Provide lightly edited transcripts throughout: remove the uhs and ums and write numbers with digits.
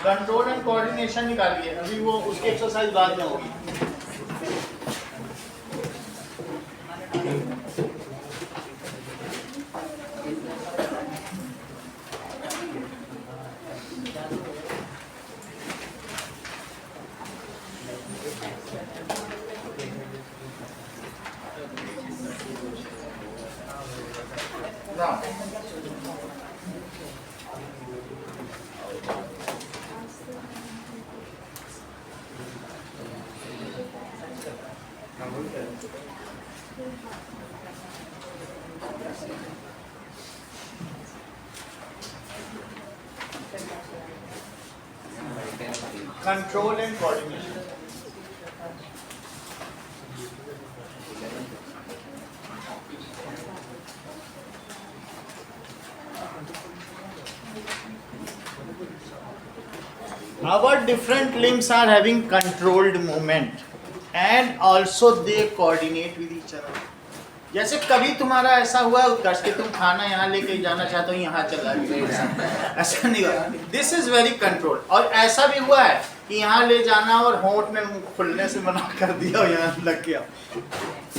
Control and coordination निकालिए, अभी वो उसकी एक्सरसाइज बाद में होगी। Control and coordination. Our different limbs are having controlled movement and also they coordinate with each other. जैसे कभी तुम्हारा ऐसा हुआ उत्कर्ष कि तुम खाना यहाँ लेके जाना चाहते हो, यहाँ चला गया, ऐसा नहीं हुआ। This is very control. और ऐसा भी हुआ है कि यहाँ ले जाना और होंठ में खुलने से मना कर दिया और यहाँ लग गया।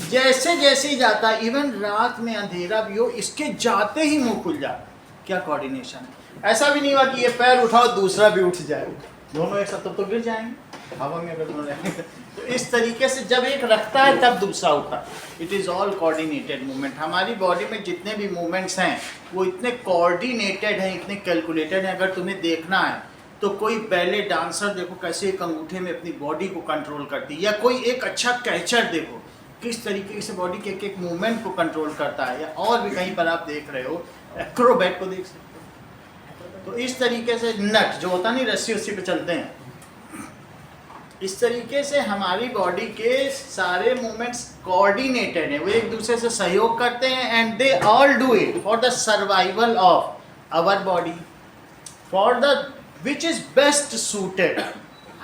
जैसे जैसे ही जाता, इवन रात में अंधेरा भी हो, इसके जाते ही मुंह खुल जाता। क्या कोऑर्डिनेशन है। ऐसा भी नहीं हुआ कि ये पैर उठाओ दूसरा भी उठ जाए, दोनों एक साथ तो गिर जाएंगे हवा में अगर दोनों रहेंगे। तो इस तरीके से जब एक रखता है तब दूसरा उठता। It is all coordinated movement. हमारी बॉडी में जितने भी मूवमेंट्स हैं वो इतने कोऑर्डिनेटेड हैं, इतने कैलकुलेटेड हैं। अगर तुम्हें देखना है तो कोई बैले डांसर देखो कैसे एक अंगूठे में अपनी बॉडी को कंट्रोल करती है, या कोई एक अच्छा कैचर देखो किस तरीके से बॉडी के एक मूवमेंट को कंट्रोल करता है, या और भी कहीं पर आप देख रहे हो एक्रोबैट को देख सकते हो। तो इस तरीके से नट जो होता नहीं रस्सी उस्सी पे चलते हैं, इस तरीके से हमारी बॉडी के सारे मूवमेंट्स कोऑर्डिनेटेड हैं, वो एक दूसरे से सहयोग करते हैं। And they all do it for the survival of our body, for the which is best suited.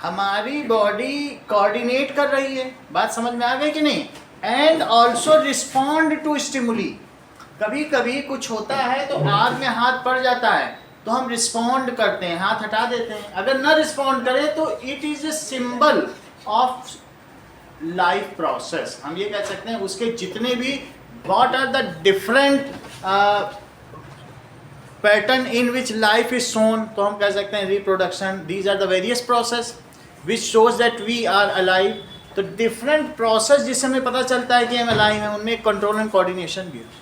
हमारी बॉडी कोऑर्डिनेट कर रही है, बात समझ में आ गई कि नहीं। And also respond to stimuli. कभी कभी कुछ होता है तो आग में हाथ पड़ जाता है तो हम रिस्पॉन्ड करते हैं, हाथ हटा देते हैं। अगर न रिस्पॉन्ड करें तो it is a symbol of life process. हम ये कह सकते हैं उसके जितने भी what are the different pattern in which life is shown, तो हम कह सकते हैं reproduction. These are the various process which shows that we are alive. तो डिफरेंट प्रोसेस जिससे हमें पता चलता है कि हम अलाइव हैं, उनमें कंट्रोल एंड कोऑर्डिनेशन भी है।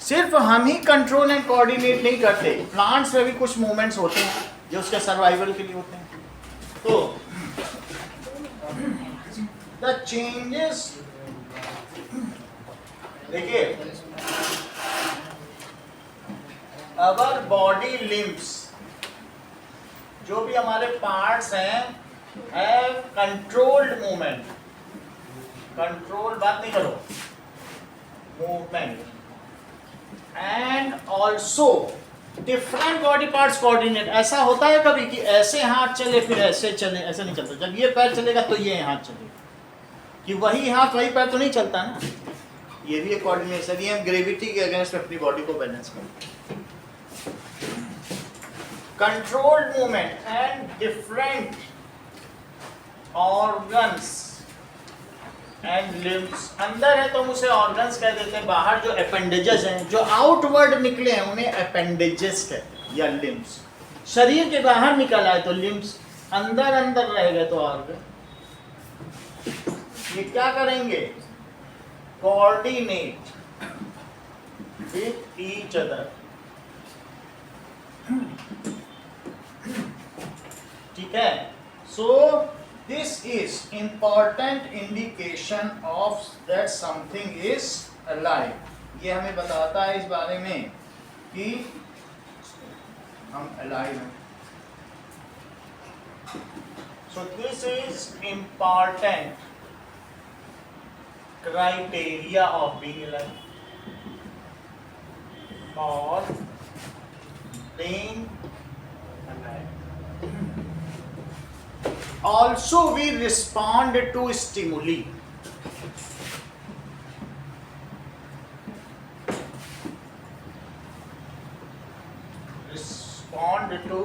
सिर्फ हम ही कंट्रोल एंड कोऑर्डिनेट नहीं करते, प्लांट्स में भी कुछ मूवमेंट्स होते हैं जो उसके सर्वाइवल के लिए होते हैं। तो द चेंजेस, देखिए अवर बॉडी लिम्स, जो भी हमारे पार्ट्स हैं, हैव कंट्रोल्ड मूवमेंट। कंट्रोल बात नहीं करो, movement. And also different body parts coordinate. ऐसा होता है कभी कि ऐसे हाथ चले फिर ऐसे चले, ऐसे नहीं चलता। जब ये पैर चलेगा तो ये हाथ चलेगा, कि वही हाथ वही पैर तो नहीं चलता ना। ये भी एक कोऑर्डिनेशन। ये हम ग्रेविटी के अगेंस्ट अपनी बॉडी को बैलेंस करते हैं। Controlled movement and different organs and limbs. अंदर है तो हम उसे ऑर्गन्स कह देते हैं, बाहर जो अपेंडेजेस हैं, जो आउटवर्ड निकले हैं, उन्हें अपेंडेजेस कहते हैं या लिम्स। शरीर के बाहर निकला है तो लिम्स, अंदर अंदर रह गए तो ऑर्गन। ये क्या करेंगे? Coordinate with each other. ठीक है। सो this is important indication of that something is alive। ये हमें बताता है इस बारे में कि हम alive हैं। So this is important criteria of being alive, for being alive। Also we respond to stimuli। Respond to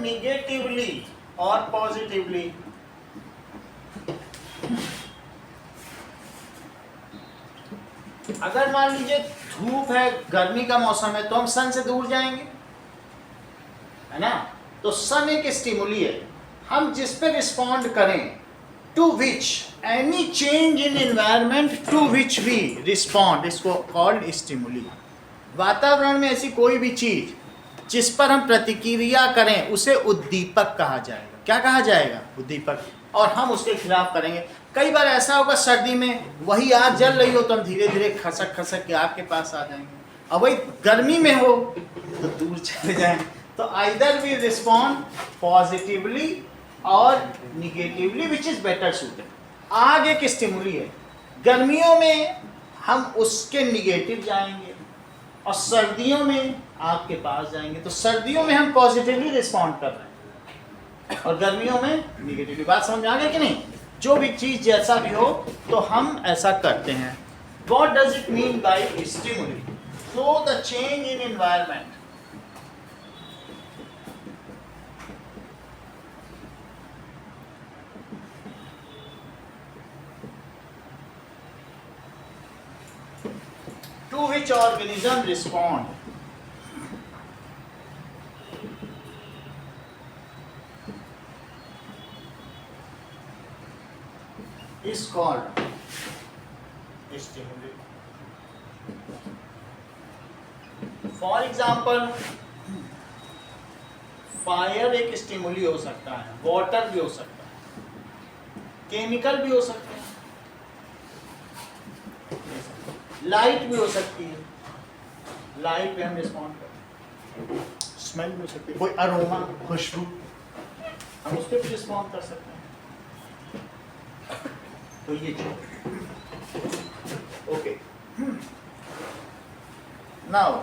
negatively और पॉजिटिवली। अगर मान लीजिए धूप है, गर्मी का मौसम है, तो हम सन से दूर जाएंगे, है ना। तो सन एक स्टिमुली है, हम जिस पे रिस्पॉन्ड करें, to which any change in environment to which we respond, इसको कॉल्ड स्टिमुली। वातावरण में ऐसी कोई भी चीज जिस पर हम प्रतिक्रिया करें उसे उद्दीपक कहा जाएगा। क्या कहा जाएगा? उद्दीपक। और हम उसके खिलाफ करेंगे। कई बार ऐसा होगा सर्दी में वही आग जल रही हो तो हम धीरे धीरे खसक खसक के आग के पास आ जाएंगे, और वही गर्मी में हो तो दूर चले जाएंगे। तो आइदर वी रिस्पॉन्ड पॉजिटिवली और negatively, which is better suited. आग एक स्टिमुली है, गर्मियों में हम उसके निगेटिव जाएंगे और सर्दियों में आग के पास जाएंगे। तो सर्दियों में हम पॉजिटिवली रिस्पॉन्ड कर रहे हैं और गर्मियों में निगेटिवली। बात समझ में आ गई कि नहीं? जो भी चीज जैसा भी हो तो हम ऐसा करते हैं। What does it mean by stimuli? So the change in environment. To which organism respond? Is called stimuli. For example, fire एक स्टिमुली हो सकता है, वाटर भी हो सकता है, केमिकल भी हो सकते हैं, लाइट भी हो सकती है, लाइट पे हम रिस्पॉन्ड करते हैं, स्मेल भी हो सकती है, कोई अरोमा, खुशबू, हम उस पर भी रिस्पॉन्ड कर सकते हैं। तो ये okay. Now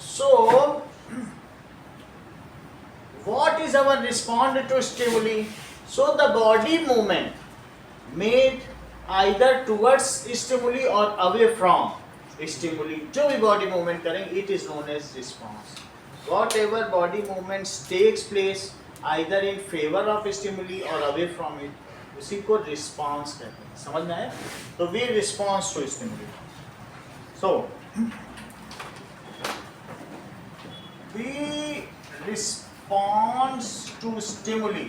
so what is our response to stimuli? So the body movement made either towards stimuli or away from stimuli, जो भी body movement करेंगे, it is known as response. Whatever body movements takes place either in favor of stimuli or away from it, उसी को response कहते हैं। समझ में आया? तो we response to stimuli. So we response to stimuli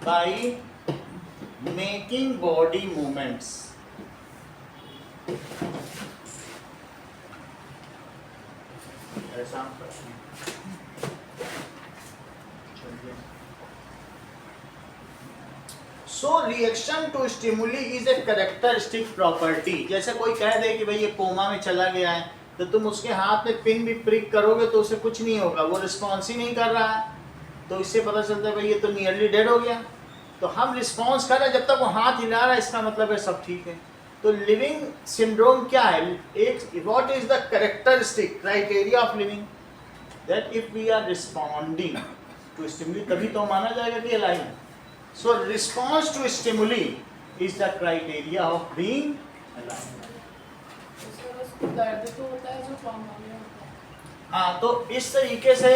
by making body movements. ऐसा हम करते हैं। So reaction to stimuli is a characteristic property. जैसे कोई कह दे कि भाई ये कोमा में चला गया है, तो तुम उसके हाथ में पिन भी प्रिक करोगे तो उसे कुछ नहीं होगा, वो रिस्पॉन्स ही नहीं कर रहा है, तो इससे पता चलता है भाई ये तो नियरली डेड हो गया। तो हम रिस्पॉन्स कर रहे हैं, जब तक वो हाथ हिला रहा है इसका मतलब है सब ठीक है। तो लिविंग सिंड्रोम क्या है? एक what is the characteristic criteria of living? That if we are responding to stimuli, तभी तो माना जाएगा कि अलाइव है। So response to stimuli is the criteria of being alive. दर्द तो होता है जो ट्रॉमा में होता है। हाँ, तो इस तरीके से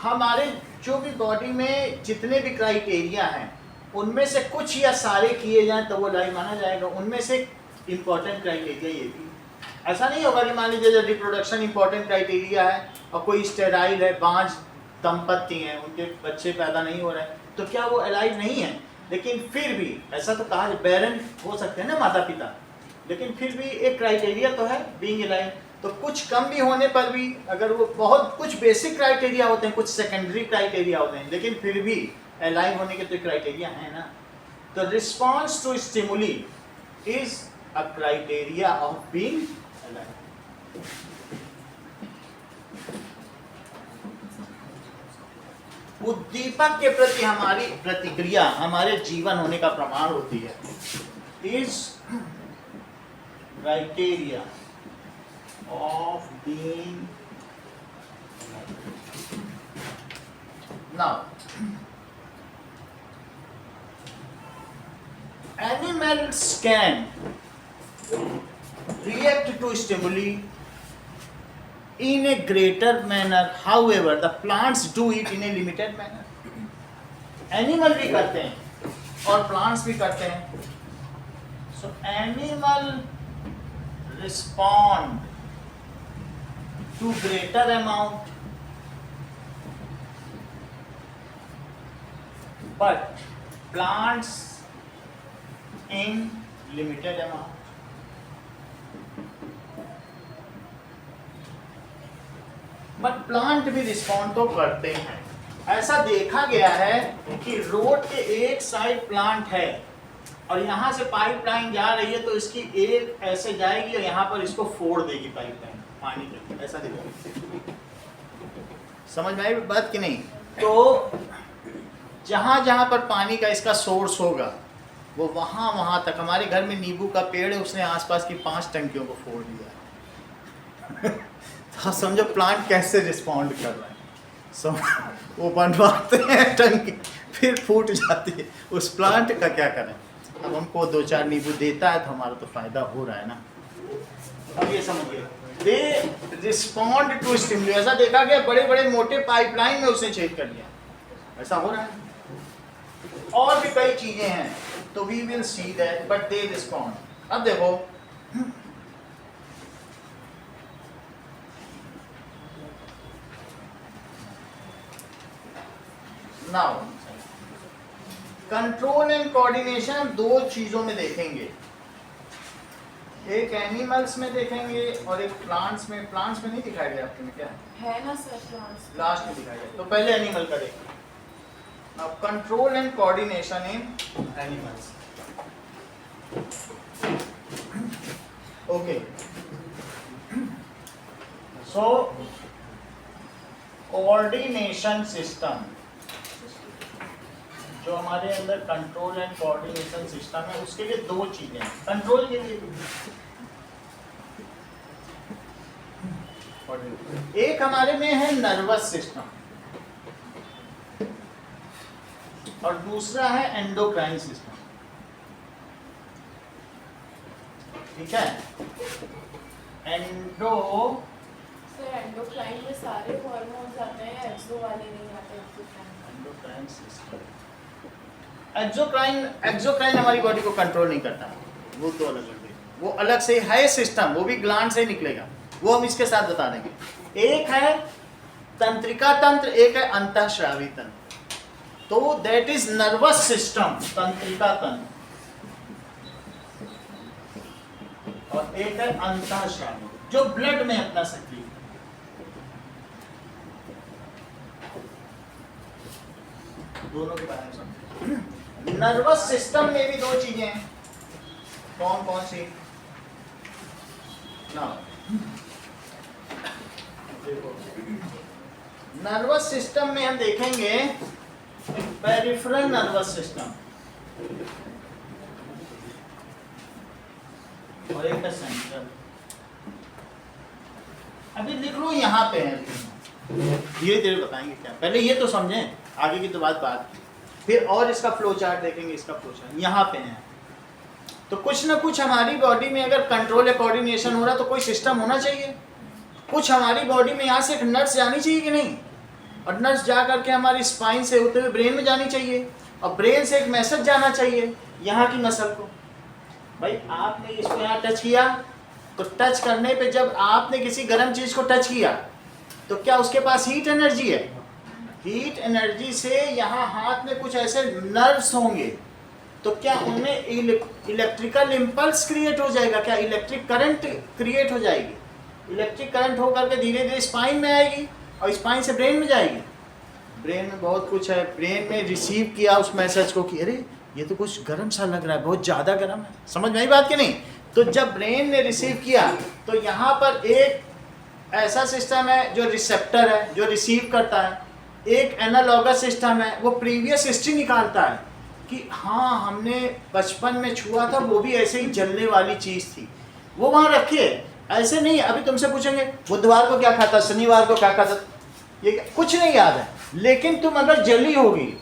हमारे जो भी बॉडी में जितने भी क्राइटेरिया हैं उनमें से कुछ या सारे किए जाएं तो वो लाइव माना जाएगा। उनमें से इम्पोर्टेंट क्राइटेरिया ये भी। ऐसा नहीं होगा कि मान लीजिए रिप्रोडक्शन इम्पोर्टेंट क्राइटेरिया है और कोई स्टेराइल है, बांझ दंपत्ति हैं, उनके बच्चे पैदा नहीं हो रहे हैं, तो क्या वो अलाइव नहीं है? लेकिन फिर भी ऐसा तो कहा बैरन हो सकते हैं ना माता पिता, लेकिन फिर भी एक क्राइटेरिया तो है बीइंग अलाइव। तो कुछ कम भी होने पर भी, अगर वो बहुत कुछ बेसिक क्राइटेरिया होते हैं, कुछ सेकेंडरी क्राइटेरिया होते हैं, लेकिन फिर भी अलाइव होने के तो क्राइटेरिया है ना। तो response to stimuli is a criteria of being alive. उद्दीपक के प्रति हमारी प्रतिक्रिया हमारे जीवन होने का प्रमाण होती है। Is criteria of being. Now animals can react to stimuli in a greater manner. However, the plants do it in a limited manner. Animal भी करते हैं और plants भी करते हैं. So animal respond to greater amount, but plants in limited amount. But plant भी respond तो करते हैं. ऐसा देखा गया है कि रोड के एक साइड प्लांट है और यहाँ से पाइपलाइन जा रही है, तो इसकी एक ऐसे जाएगी और यहाँ पर इसको फोड़ देगी पाइपलाइन पानी के. ऐसा देखो, समझ में आई बात कि नहीं? तो जहाँ जहाँ पर पानी का इसका सोर्स होगा वो वहाँ वहाँ तक. हमारे घर में नींबू का पेड़ है, उसने आसपास की 5 टंकियों को फोड़ दिया. तो समझो प्लांट कैसे रिस्पॉन्ड कर रहा है. वो बनवाते हैं टंकी, फिर फूट जाती है. उस प्लांट का क्या करें? अब हमको 2-4 नींबू देता है तो हमारा तो फायदा हो रहा है ना. अब ये समझिए, दे रिस्पॉन्ड टू स्टिमुली. ऐसा देखा गया बड़े बड़े मोटे पाइपलाइन में उसने छेद कर लिया. ऐसा हो रहा है. और भी कई चीजें हैं, तो we will see that, but they respond. अब देखो, नाउ कंट्रोल एंड कोऑर्डिनेशन 2 चीजों में देखेंगे. एक एनिमल्स में देखेंगे और एक प्लांट्स में. प्लांट्स में नहीं दिखाया गया आपके में, क्या है ना सर प्लांट्स? लास्ट में दिखाया गया. तो पहले एनिमल का देखेंगे. Now control and coordination in animals. Okay, so coordination system जो हमारे अंदर कंट्रोल एंड कोऑर्डिनेशन सिस्टम है, उसके लिए 2 चीजें हैं. कंट्रोल के लिए एक हमारे में है नर्वस सिस्टम और दूसरा है एंडोक्राइन सिस्टम. ठीक है? सर एंडोक्राइन में सारे हार्मोन्स आते हैं, एक्सो वाले नहीं आते. Endocrine system. एक्सोक्राइन हमारी बॉडी को कंट्रोल नहीं करता. वो तो अलग है, वो अलग से है सिस्टम, वो भी ग्लैंड से निकलेगा. वो हम इसके साथ बता देंगे. एक है तंत्रिका तंत्र, एक है अंतःस्रावी तंत्र. तो दैट इज नर्वस सिस्टम, तंत्रिका तंत्र, और एक है अंतःस्रावी जो ब्लड में अपना सक्रिय. दोनों के बारे में समझो. नर्वस सिस्टम में भी 2 चीजें हैं. कौन कौन सी? ना देखो, नर्वस सिस्टम में हम देखेंगे पेरिफेरल नर्वस सिस्टम और एक है सेंट्रल. अभी लिख लो यहाँ पे है, धीरे धीरे बताएंगे क्या. पहले ये तो समझें, आगे की तो बात. फिर और इसका फ्लो चार्ट देखेंगे. इसका फ्लो चार्ट यहाँ पे है. तो कुछ ना कुछ हमारी बॉडी में अगर कंट्रोल या कोऑर्डिनेशन हो रहा है तो कोई सिस्टम होना चाहिए. कुछ हमारी बॉडी में यहाँ से एक नर्स जानी चाहिए कि नहीं, और नर्स जा करके हमारी स्पाइन से होते हुए ब्रेन में जानी चाहिए, और ब्रेन से एक मैसेज जाना चाहिए यहाँ की नस्ल को. भाई आपने इसको यहाँ टच किया, तो टच करने पे जब आपने किसी गर्म चीज को टच किया तो क्या उसके पास हीट एनर्जी है? हीट एनर्जी से यहाँ हाथ में कुछ ऐसे नर्व्स होंगे, तो क्या उनमें इलेक्ट्रिकल इम्पल्स क्रिएट हो जाएगा? क्या इलेक्ट्रिक करंट क्रिएट हो जाएगी? इलेक्ट्रिक करंट होकर के धीरे धीरे स्पाइन में आएगी और स्पाइन से ब्रेन में जाएगी. ब्रेन में बहुत कुछ है. ब्रेन में रिसीव किया उस मैसेज को कि अरे ये तो कुछ गर्म सा लग रहा है, बहुत ज़्यादा गर्म है. समझ में आई बात कि नहीं? तो जब ब्रेन ने रिसीव किया तो यहाँ पर एक ऐसा सिस्टम है जो रिसेप्टर है, जो रिसीव करता है. एक एनालॉगस सिस्टम है, वो प्रीवियस हिस्ट्री निकालता है कि हाँ हमने बचपन में छुआ था, वो भी ऐसे ही जलने वाली चीज़ थी, वो वहाँ रखिए. ऐसे नहीं अभी तुमसे पूछेंगे बुधवार को क्या खाता, शनिवार को क्या खाता, ये कुछ नहीं याद है. लेकिन तुम अगर जली होगी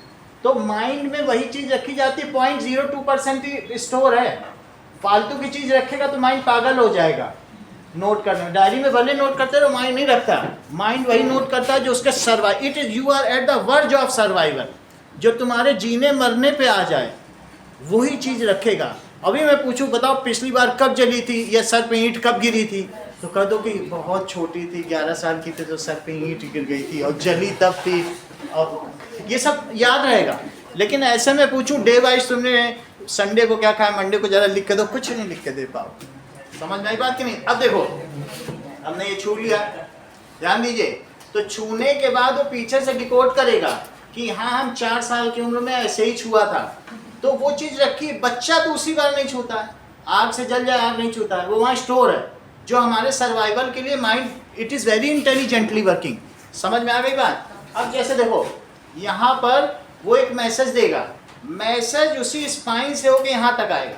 तो माइंड में वही चीज़ रखी जाती है. 0.02% ही स्टोर है. फालतू की चीज रखेगा तो माइंड पागल हो जाएगा नोट करने में। डायरी में भले नोट करते रहो, माइंड नहीं रखता। माइंड वही नोट करता है जो उसके survive, it is you are at the verge of survival, जो तुम्हारे जीने मरने पे आ जाए वही चीज रखेगा। अभी मैं पूछूं, बताओ पिछली बार कब जली थी या सर पे ईंट कब गिरी थी, तो कह दो कि बहुत छोटी थी, 11 साल की थी तो सर पे ईंट गिर गई थी और जली तब थी, और ये सब याद रहेगा। लेकिन ऐसे में पूछूं डे वाइज तुमने संडे को क्या खाया, मंडे को जरा लिख के दो, कुछ नहीं लिख के दे पाओ। समझ में आई बात कि नहीं? अब देखो हमने ये छू लिया, ध्यान दीजिए, तो छूने के बाद वो पीछे से डिकोड करेगा कि हाँ हम 4 साल की उम्र में ऐसे ही छुआ था, तो वो चीज रखी। बच्चा दूसरी बार नहीं छूता है, आग से जल जाए आग नहीं छूता है, वो वहाँ स्टोर है, जो हमारे सर्वाइवल के लिए mind it is very intelligently working. समझ में आ गई बात? अब जैसे देखो यहाँ पर वो एक मैसेज देगा, मैसेज उसी स्पाइन से होकर यहाँ तक आएगा,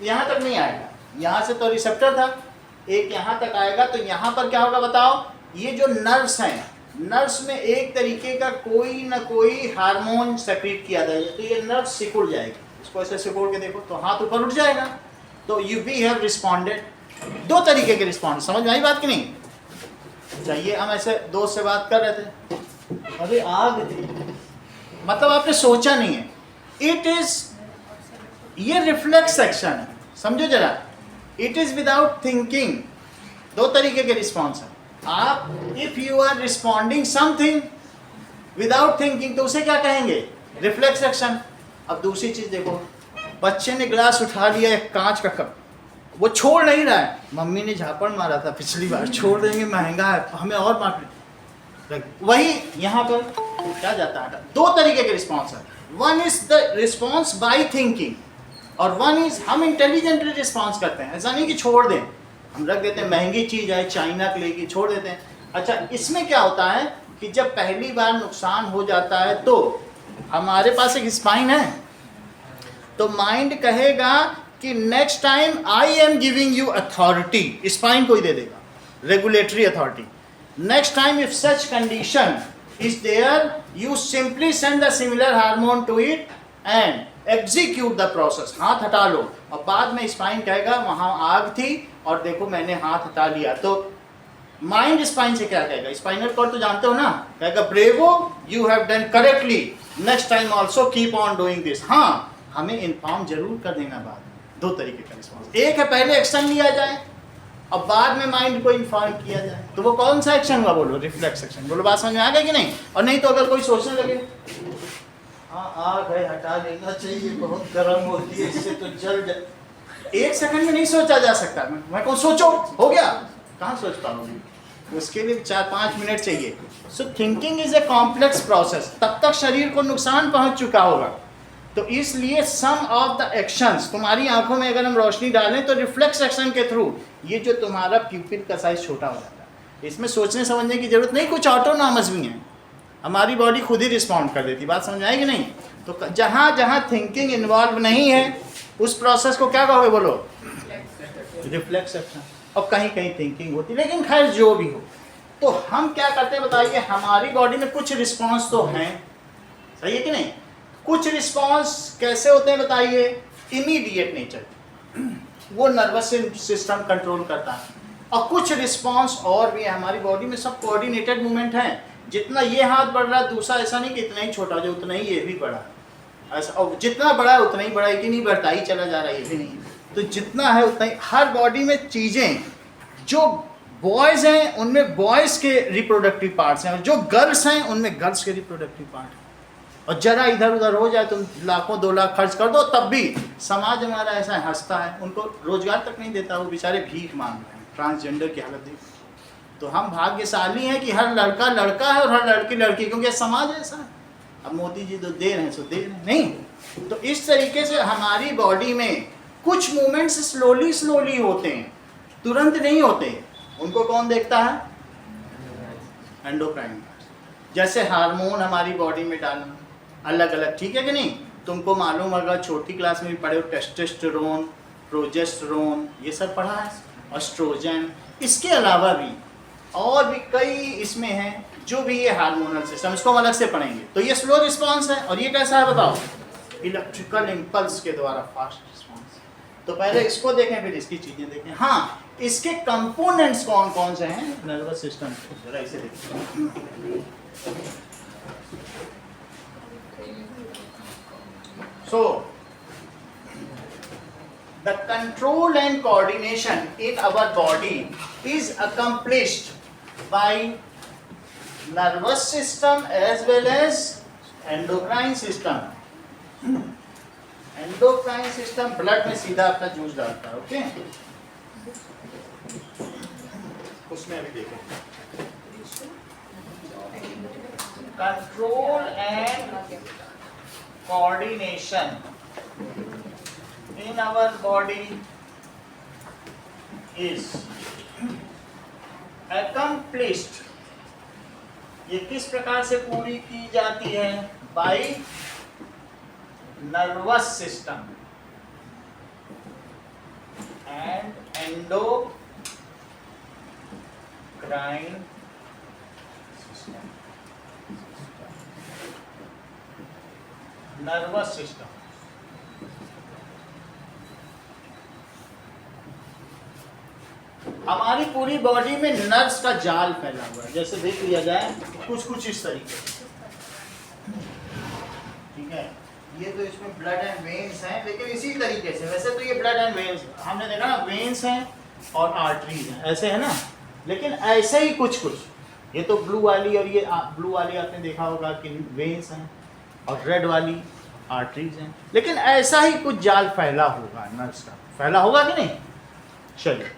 यहाँ तक नहीं आएगा, यहाँ से तो रिसेप्टर था, एक यहाँ तक आएगा, तो यहाँ पर क्या होगा बताओ? ये जो नर्व्स हैं, नर्व्स में एक तरीके का कोई ना कोई हार्मोन सेक्रेट किया जाएगा, तो ये नर्व सिकुड़ जाएगी। इसको ऐसे सिकुड़ के देखो तो हाथ ऊपर उठ जाएगा, तो यू बी हैव रिस्पॉन्डेड। 2 तरीके के रिस्पॉन्ड, समझ में आई बात कि नहीं? चाहिए हम ऐसे दोस्त से बात कर रहे थे, अरे आग थी, मतलब आपने सोचा नहीं है, इट इज, ये रिफ्लेक्स एक्शन है, समझो जरा, इट इज विदाउट थिंकिंग। 2 तरीके के रिस्पॉन्स हैं। आप if you are responding something without thinking तो उसे क्या कहेंगे? Reflex action. अब दूसरी चीज देखो, बच्चे ने ग्लास उठा लिया, एक कांच का कप, वो छोड़ नहीं रहा है, मम्मी ने झापड़ मारा था पिछली बार, छोड़ देंगे महंगा है, हमें और मार, वही यहाँ पर क्या जाता है। 2 तरीके के रिस्पॉन्स है, one is the response by thinking और वन इज हम इंटेलिजेंटली रिस्पॉन्स करते हैं। ऐसा नहीं कि छोड़ दें, हम रख देते हैं, महंगी चीज़ है चाइना के लिए की छोड़ देते हैं। अच्छा, इसमें क्या होता है कि जब पहली बार नुकसान हो जाता है तो हमारे पास एक स्पाइन है, तो माइंड कहेगा कि next time I am giving you authority, spine को ही दे देगा, regulatory authority. Next time if such condition is there you simply send the similar hormone to it and execute the process, हाथ हटा लो। और बाद में स्पाइन कहेगा वहां आग थी और देखो मैंने हाथ हटा लिया, तो माइंड स्पाइन से क्या कहेगा? स्पाइनल कॉर्ड तो जानते हो ना, कहेगा bravo you have done correctly, next time also keep on doing this. हाँ, हमें इन्फॉर्म जरूर कर देना बाद में। 2 तरीके का रिस्पॉन्स, एक है पहले एक्शन लिया जाए और बाद में माइंड को इन्फॉर्म किया जाए, तो वो कौन सा एक्शन हुआ? बोलो रिफ्लेक्स एक्शन। बोलो बात समझ में आ गई कि नहीं? और नहीं तो अगर कोई सोचने लगे हाँ आग है हटा लेना चाहिए, बहुत गर्म होती है, इससे तो जल जाए, 1 सेकंड में नहीं सोचा जा सकता। मैं कहूँ सोचो, हो गया, कहाँ सोच पाओगे? उसके लिए 4-5 मिनट चाहिए। सो thinking is a complex process, तब तक शरीर को नुकसान पहुंच चुका होगा। तो इसलिए सम ऑफ द एक्शंस, तुम्हारी आंखों में अगर हम रोशनी डालें तो रिफ्लेक्स एक्शन के थ्रू ये जो तुम्हारा प्यूपिल का साइज छोटा हो जाता है, इसमें सोचने समझने की जरूरत नहीं, कुछ ऑटोनॉमस भी हैं, हमारी बॉडी खुद ही रिस्पॉन्ड कर देती। बात समझ आएगी नहीं? तो जहाँ जहाँ थिंकिंग इन्वॉल्व नहीं है उस प्रोसेस को क्या कहोगे? बोलो रिफ्लेक्स एक्शन। और कहीं कहीं थिंकिंग होती, लेकिन खैर जो भी हो, तो हम क्या करते हैं बताइए? हमारी बॉडी में कुछ रिस्पॉन्स तो हैं, सही है कि नहीं? कुछ रिस्पॉन्स कैसे होते हैं बताइए? इमीडिएट नेचर, वो नर्वस सिस्टम कंट्रोल करता है। और कुछ रिस्पॉन्स और भी है हमारी बॉडी में, सब कोऑर्डिनेटेड मूवमेंट हैं। जितना ये हाथ बढ़ रहा है, दूसरा ऐसा नहीं कि इतना ही छोटा हो जाए, उतना ही ये भी बड़ा है ऐसा, और जितना बड़ा है उतना ही बड़ा है कि नहीं बढ़ता ही चला जा रहा है, ये भी नहीं। तो जितना है उतना ही हर बॉडी में चीज़ें, जो बॉयज़ हैं उनमें बॉयज़ के रिप्रोडक्टिव पार्ट्स हैं और जो गर्ल्स हैं उनमें गर्ल्स के रिप्रोडक्टिव पार्ट हैं। और जरा इधर उधर हो जाए, तुम लाखों 2 लाख खर्च कर दो, तब भी समाज हमारा ऐसा हंसता है, उनको रोजगार तक नहीं देता, वो बेचारे भीख मांग रहे हैं। ट्रांसजेंडर की हालत देखो। तो हम भाग्यशाली हैं कि हर लड़का लड़का है और हर लड़की लड़की, क्योंकि समाज ऐसा है। अब मोदी जी तो दे रहे हैं सो दे रहे हैं, नहीं। तो इस तरीके से हमारी बॉडी में कुछ मूवमेंट्स स्लोली होते हैं, तुरंत नहीं होते। उनको कौन देखता है? एंडोक्राइन। जैसे हार्मोन हमारी बॉडी में डालना अलग अलग, ठीक है कि नहीं? तुमको मालूम अगर छोटी क्लास में भी पढ़े हो, टेस्टोस्टेरोन, प्रोजेस्टेरोन, ये सब पढ़ा है, एस्ट्रोजन। इसके अलावा भी और भी कई इसमें हैं जो भी ये हार्मोनल सिस्टम, इसको हम अलग से पढ़ेंगे। तो ये स्लो रिस्पॉन्स है और ये कैसा है बताओ? इलेक्ट्रिकल इम्पल्स के द्वारा फास्ट रिस्पॉन्स। तो पहले इसको देखें फिर इसकी चीजें देखें। हाँ, इसके कंपोनेंट्स कौन कौन से हैं नर्वस सिस्टम के, जरा इसे देखिए। So the control and coordination in our body is accomplished by nervous system as well as endocrine system. Endocrine system blood में सीधा अपना जूस डालता है, ओके। उसमें अभी देखें control and coordination in our body is accomplished, ये किस प्रकार से पूरी की जाती है? By nervous system and endocrine system. Nervous system. हमारी पूरी बॉडी में नर्व्स का जाल फैला हुआ है, जैसे देख लिया जाए कुछ इस तरीके से, ठीक है। ये तो इसमें ब्लड एंड वेन्स हैं, लेकिन इसी तरीके से, वैसे तो ये ब्लड एंड वेन्स हमने देखा ना, वेन्स हैं और आर्टरीज हैं, ऐसे है ना, लेकिन ऐसे ही कुछ ये तो ब्लू वाली और ये ब्लू वाली आपने देखा होगा कि वेन्स हैं और रेड वाली आर्टरीज हैं, लेकिन ऐसा ही कुछ जाल फैला होगा नर्व्स का, फैला होगा कि नहीं? चलिए,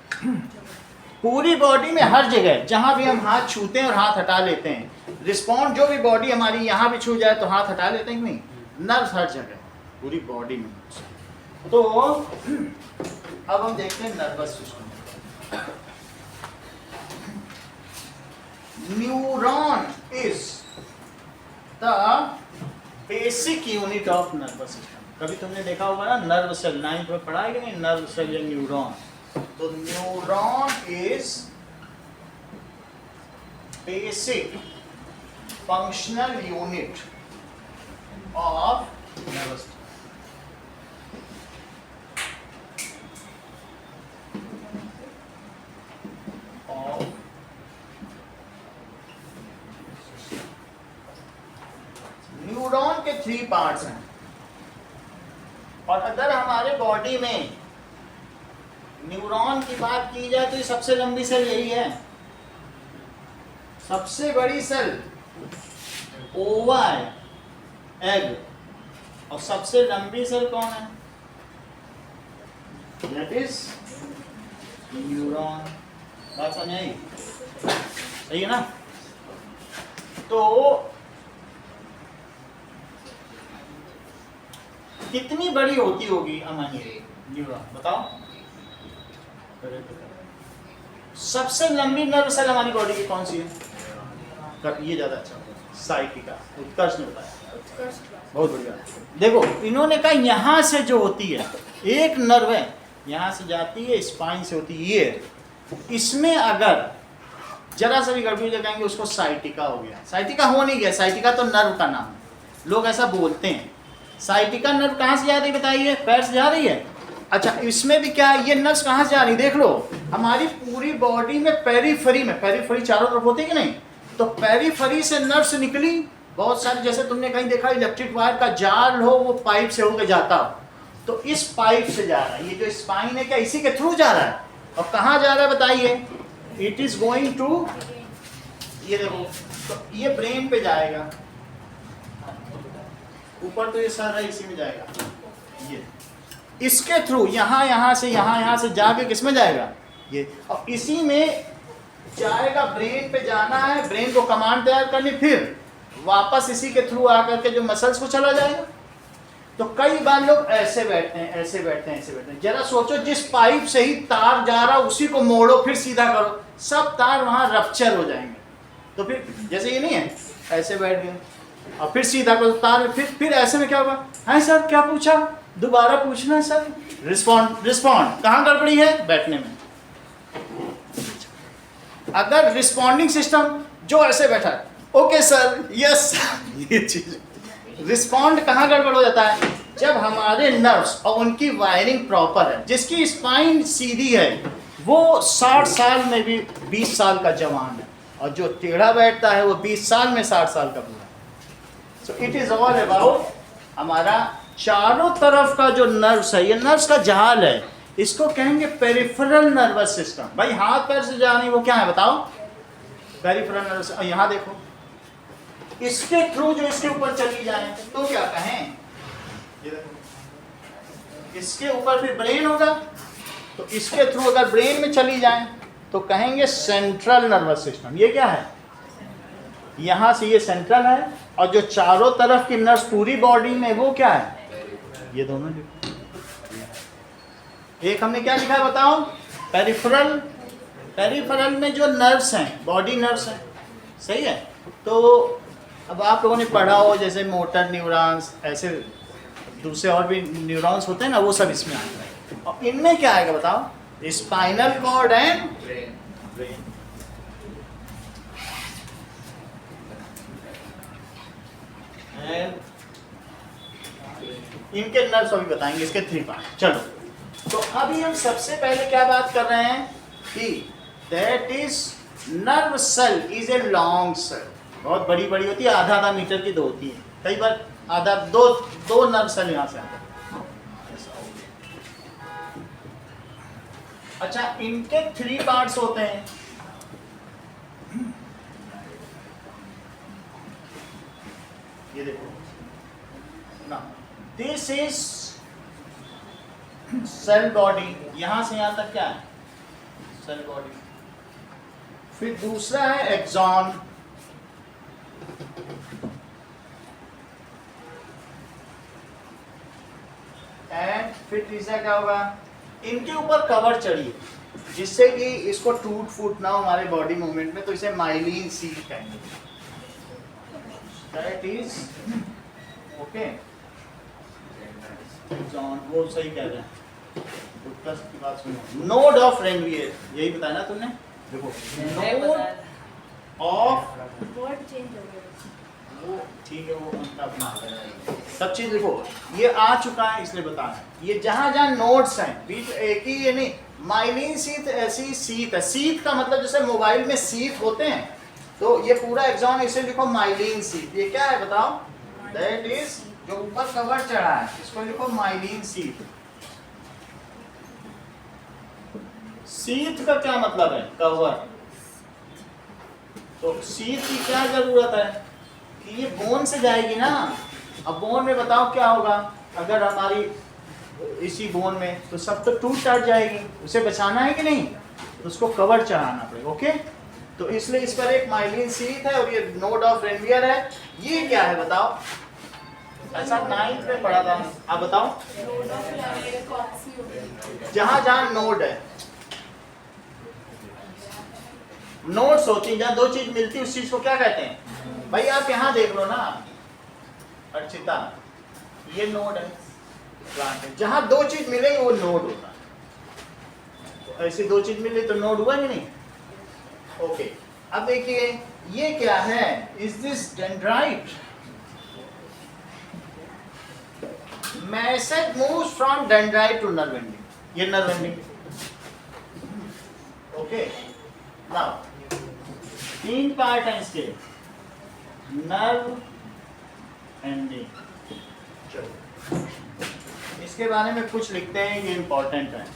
पूरी बॉडी में हर जगह जहां भी हम हाथ छूते हैं और हाथ हटा लेते हैं, रिस्पॉन्ड जो भी बॉडी हमारी यहाँ भी छू जाए तो हाथ हटा लेते हैं कि नहीं? नर्व्स हर जगह पूरी बॉडी में। तो अब हम देखते हैं nervous system. Neuron is the basic unit of nervous system. कभी तुमने देखा होगा ना नर्व सेल, 9th में पढ़ा है कि नहीं, नर्व सेल या न्यूरॉन। तो neuron is basic functional unit of nervous system. Neuron के 3 पार्ट्स हैं, और अगर हमारे बॉडी में न्यूरॉन की बात की जाए तो ये सबसे लंबी सेल यही है, सबसे बड़ी सेल ओवा है, एग, और सबसे लंबी सेल कौन है? That is neuron. बात समझ आई? सही है ना? तो कितनी बड़ी होती होगी अमन ये न्यूरॉन, बताओ? सबसे लंबी नर्व सेल हमारी बॉडी की कौन सी है? ये ज्यादा अच्छा होगा, साइटिका। उत्कर्ष ने बताया, बहुत बढ़िया। देखो, इन्होंने कहा यहाँ से जो होती है, एक नर्व है यहाँ से जाती है, स्पाइन से होती है, ये इसमें अगर जरा सा भी गड़बड़ी लगाएंगे उसको साइटिका हो गया। साइटिका हो नहीं गया, साइटिका तो नर्व का नाम है, लोग ऐसा बोलते हैं। साइटिका नर्व कहाँ से जा रही बताइए? पैर से जा रही है। अच्छा, इसमें भी क्या है, ये नर्व्स कहाँ से जा रही? देख लो, हमारी पूरी बॉडी में पेरीफेरी चारों तरफ होती है कि नहीं? तो पेरीफेरी से नर्व्स निकली बहुत सारी, जैसे तुमने कहीं देखा इलेक्ट्रिक वायर का जाल हो, वो पाइप से होकर जाता हो, तो इस पाइप से जा रहा है। ये जो स्पाइन है क्या इसी के थ्रू जा रहा है? और कहाँ जा रहा है बताइए? इट इज गोइंग टू, ये देखो, तो ये ब्रेन पे जाएगा, ऊपर तो ये सर है, इसी में जाएगा, ये इसके थ्रू यहाँ से जाके किस में जाएगा? ये, और इसी में जाएगा, ब्रेन पे जाना है, ब्रेन को कमांड तैयार करनी, फिर वापस इसी के थ्रू आकर के जो मसल्स को चला जाएगा। तो कई बार लोग ऐसे बैठते हैं, जरा सोचो, जिस पाइप से ही तार जा रहा उसी को मोड़ो, फिर सीधा करो, सब तार वहां रप्चर हो जाएंगे। तो फिर जैसे ये नहीं है, ऐसे बैठ गए और फिर सीधा करो तार, फिर ऐसे में क्या होगा? है सर क्या पूछा, दोबारा पूछना सर। रिस्पॉन्ड कहाँ गड़बड़ी है? बैठने में। अगर रिस्पॉन्डिंग सिस्टम जो ऐसे बैठा है, ओके सर, यस, ये चीज रिस्पॉन्ड कहाँ गड़बड़ हो जाता है? जब हमारे नर्व्स और उनकी वायरिंग प्रॉपर है, जिसकी स्पाइन सीधी है वो 60 साल में भी 20 साल का जवान है, और जो टेढ़ा बैठता है वो 20 साल में 60 साल का बूढ़ा है। सो इट इज ऑल अबाउट हमारा चारों तरफ का जो नर्व्स है, ये नर्व्स का जाल है, इसको कहेंगे पेरिफेरल नर्वस सिस्टम। भाई हाथ पैर से जा रही वो क्या है बताओ? Peripheral nervous. यहाँ देखो, इसके थ्रू जो इसके ऊपर चली जाए तो क्या कहें? ये देखो, इसके ऊपर फिर ब्रेन होगा, तो इसके थ्रू अगर ब्रेन में चली जाए तो कहेंगे सेंट्रल नर्वस सिस्टम। ये क्या है? यहाँ से ये सेंट्रल है, और जो चारों तरफ की नर्व्स पूरी बॉडी में वो क्या है? ये दोनों लिखो। एक हमने क्या लिखा है बताओ? पेरिफेरल। पेरिफेरल में जो नर्व्स हैं, बॉडी नर्व्स हैं, सही है। तो अब आप लोगों ने पढ़ा हो जैसे मोटर न्यूरॉन्स, ऐसे दूसरे और भी न्यूरॉन्स होते हैं ना, वो सब इसमें आते हैं। और इनमें क्या आएगा बताओ? Spinal cord and brain. इनके नर्व्स अभी बताएंगे, इसके 3 पार्ट। चलो, तो अभी हम सबसे पहले क्या बात कर रहे हैं कि that is nerve cell is a long cell. बहुत बड़ी बड़ी होती है, आधा आधा मीटर की 2 होती है, कई बार आधा दो नर्व सेल यहाँ से आते हैं। अच्छा, इनके 3 पार्ट्स होते हैं। ये देखो ना, दिस इज सेल बॉडी। यहां से यहां तक क्या है? Cell body. फिर दूसरा है एक्सॉन, एंड फिर तीसरा क्या होगा? इनके ऊपर कवर चढ़ी, जिससे कि इसको टूट फूट ना हो हमारे बॉडी मूवमेंट में, तो इसे माइलिन सील कहेंगे। That is okay. जॉन वो सही कह रहे हैं, उत्कर्ष की बात सुनो। नोड ऑफ रेनवियर, यही बताया ना तुमने? देखो, नोड ऑफ, वर्ड चेंज हो गया। वो ठीक है, वो उनका अपना सब चीज लिखो। ये आ चुका है इसलिए बताना। ये जहां जहां नोड्स हैं, बीच एक ही ये नहीं, माइलिन सीथ ऐसी सीथ है। सीथ का मतलब जैसे मोबाइल में सीथ होते हैं, तो ये पूरा एक्सॉन इसे लिखो माइलिन सीथ। ये क्या है बताओ? दैट इज जो ऊपर कवर चढ़ा है, इसको लिखो माइलिन सीथ। सीथ का क्या मतलब है? कवर। तो सीथ की क्या जरूरत है कि ये बोन से जाएगी ना। अब बोन में बताओ क्या होगा अगर हमारी इसी बोन में, तो सब तो टूट टाट जाएगी, उसे बचाना है कि नहीं? तो उसको कवर चढ़ाना पड़ेगा। ओके, तो इसलिए इस पर एक माइलिन सीथ है, और ये नोड ऑफ रेनवियर है। ये क्या है बताओ? ऐसा 9th में पढ़ा था, आप बताओ। नोड ऑफ रेनवियर कॉक्सी हो गई। जहां जहां नोड है, नोड्स होती हैं, जहां 2 चीज मिलती है उस चीज को क्या कहते हैं? भाई आप यहाँ देख लो ना अर्चिता, ये नोड है, प्लांट है। जहां 2 चीज मिलेंगे वो नोड होता है। तो ऐसी 2 चीज मिली तो नोड हुआ कि नहीं? ओके, अब देखिए ये क्या है? Is this dendrite? Message moves from dendrite to nerve ending. ये nerve ending. Okay, now 3 part हैं इसके, नर्व एंडिंग। चलो इसके बारे में कुछ लिखते हैं, ये इंपॉर्टेंट है।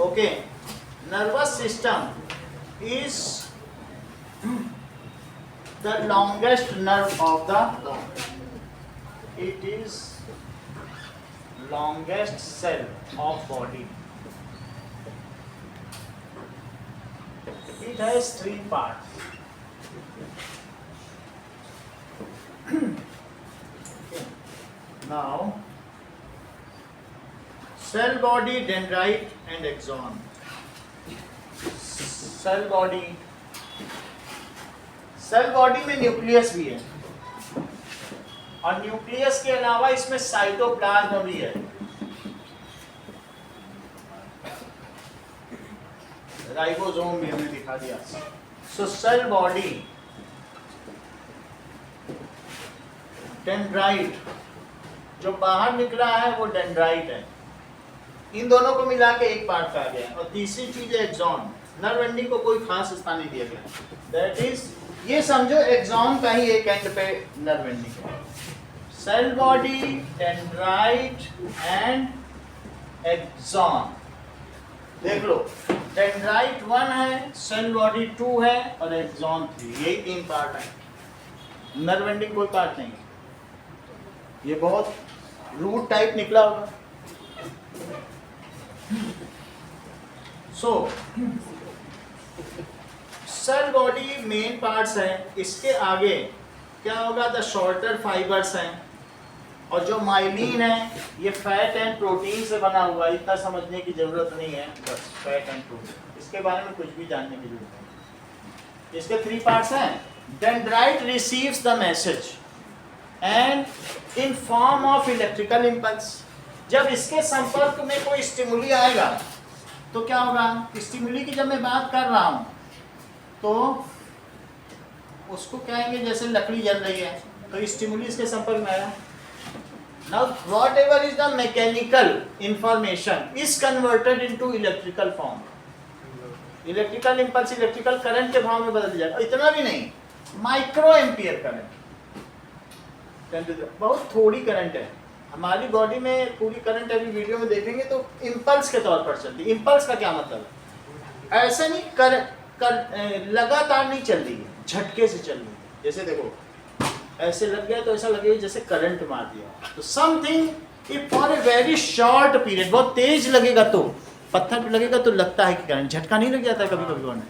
Okay, nervous system is the longest nerve of the body. It is longest cell of body. It has 3 parts. Now, cell body, dendrite and axon. Cell body, cell body में न्यूक्लियस भी है और nucleus के अलावा इसमें cytoplasm भी है। Ribosome भी हमने दिखा दिया। सो सेल बॉडी, डेंड्राइट जो बाहर निकला है वो डेंड्राइट है। इन दोनों को मिला के एक पार्ट कहा गया है। और तीसरी चीज है एक्सॉन। नर्व एंडिंग को कोई खास स्थान नहीं दिया गया। दैट इज, ये समझो एक्सॉन का ही एक एंड पे नर्व एंडिंग है। Cell body, dendrite and axon. देख लो, डेंड्राइट 1 है, सेल बॉडी 2 है और एक्सॉन 3। यही 3 पार्ट है। नर्व एंडिंग कोई पार्ट नहीं है। ये बहुत रूट टाइप निकला होगा। सो सेल बॉडी मेन पार्ट्स हैं। इसके आगे क्या होगा? द शॉर्टर फाइबर्स हैं और जो माइलिन है ये फैट एंड प्रोटीन से बना हुआ है। इतना समझने की जरूरत नहीं है, बस फैट एंड प्रोटीन, इसके बारे में कुछ भी जानने की जरूरत नहीं। इसके 3 पार्ट्स हैं। Dendrite receives the message and in form of electrical impulse. जब इसके संपर्क में कोई स्टिमुली आएगा तो क्या होगा? स्टिमुली की जब मैं बात कर रहा हूं तो उसको कहेंगे जैसे लकड़ी जल रही है तो स्टिमुली इसके संपर्क में आया। Now whatever is the mechanical information is converted into electrical form. Electrical impulse electrical current के भाव में बदल जाएगा। इतना भी नहीं, माइक्रो एम्पियर करंट, बहुत थोड़ी करंट है। हमारी बॉडी में पूरी करंट अभी वीडियो में देखेंगे तो इम्पल्स के तौर पर चलती है। इम्पल्स का क्या मतलब है? ऐसे नहीं लगातार नहीं चल रही है, झटके से चल रही है। जैसे देखो ऐसे लग गया तो ऐसा लगेगा जैसे करंट मार दिया। तो something if for a very short period, बहुत तेज लगेगा तो, पत्थर पे लगेगा तो लगता है कि करंट, झटका नहीं लग जाता कभी कभी,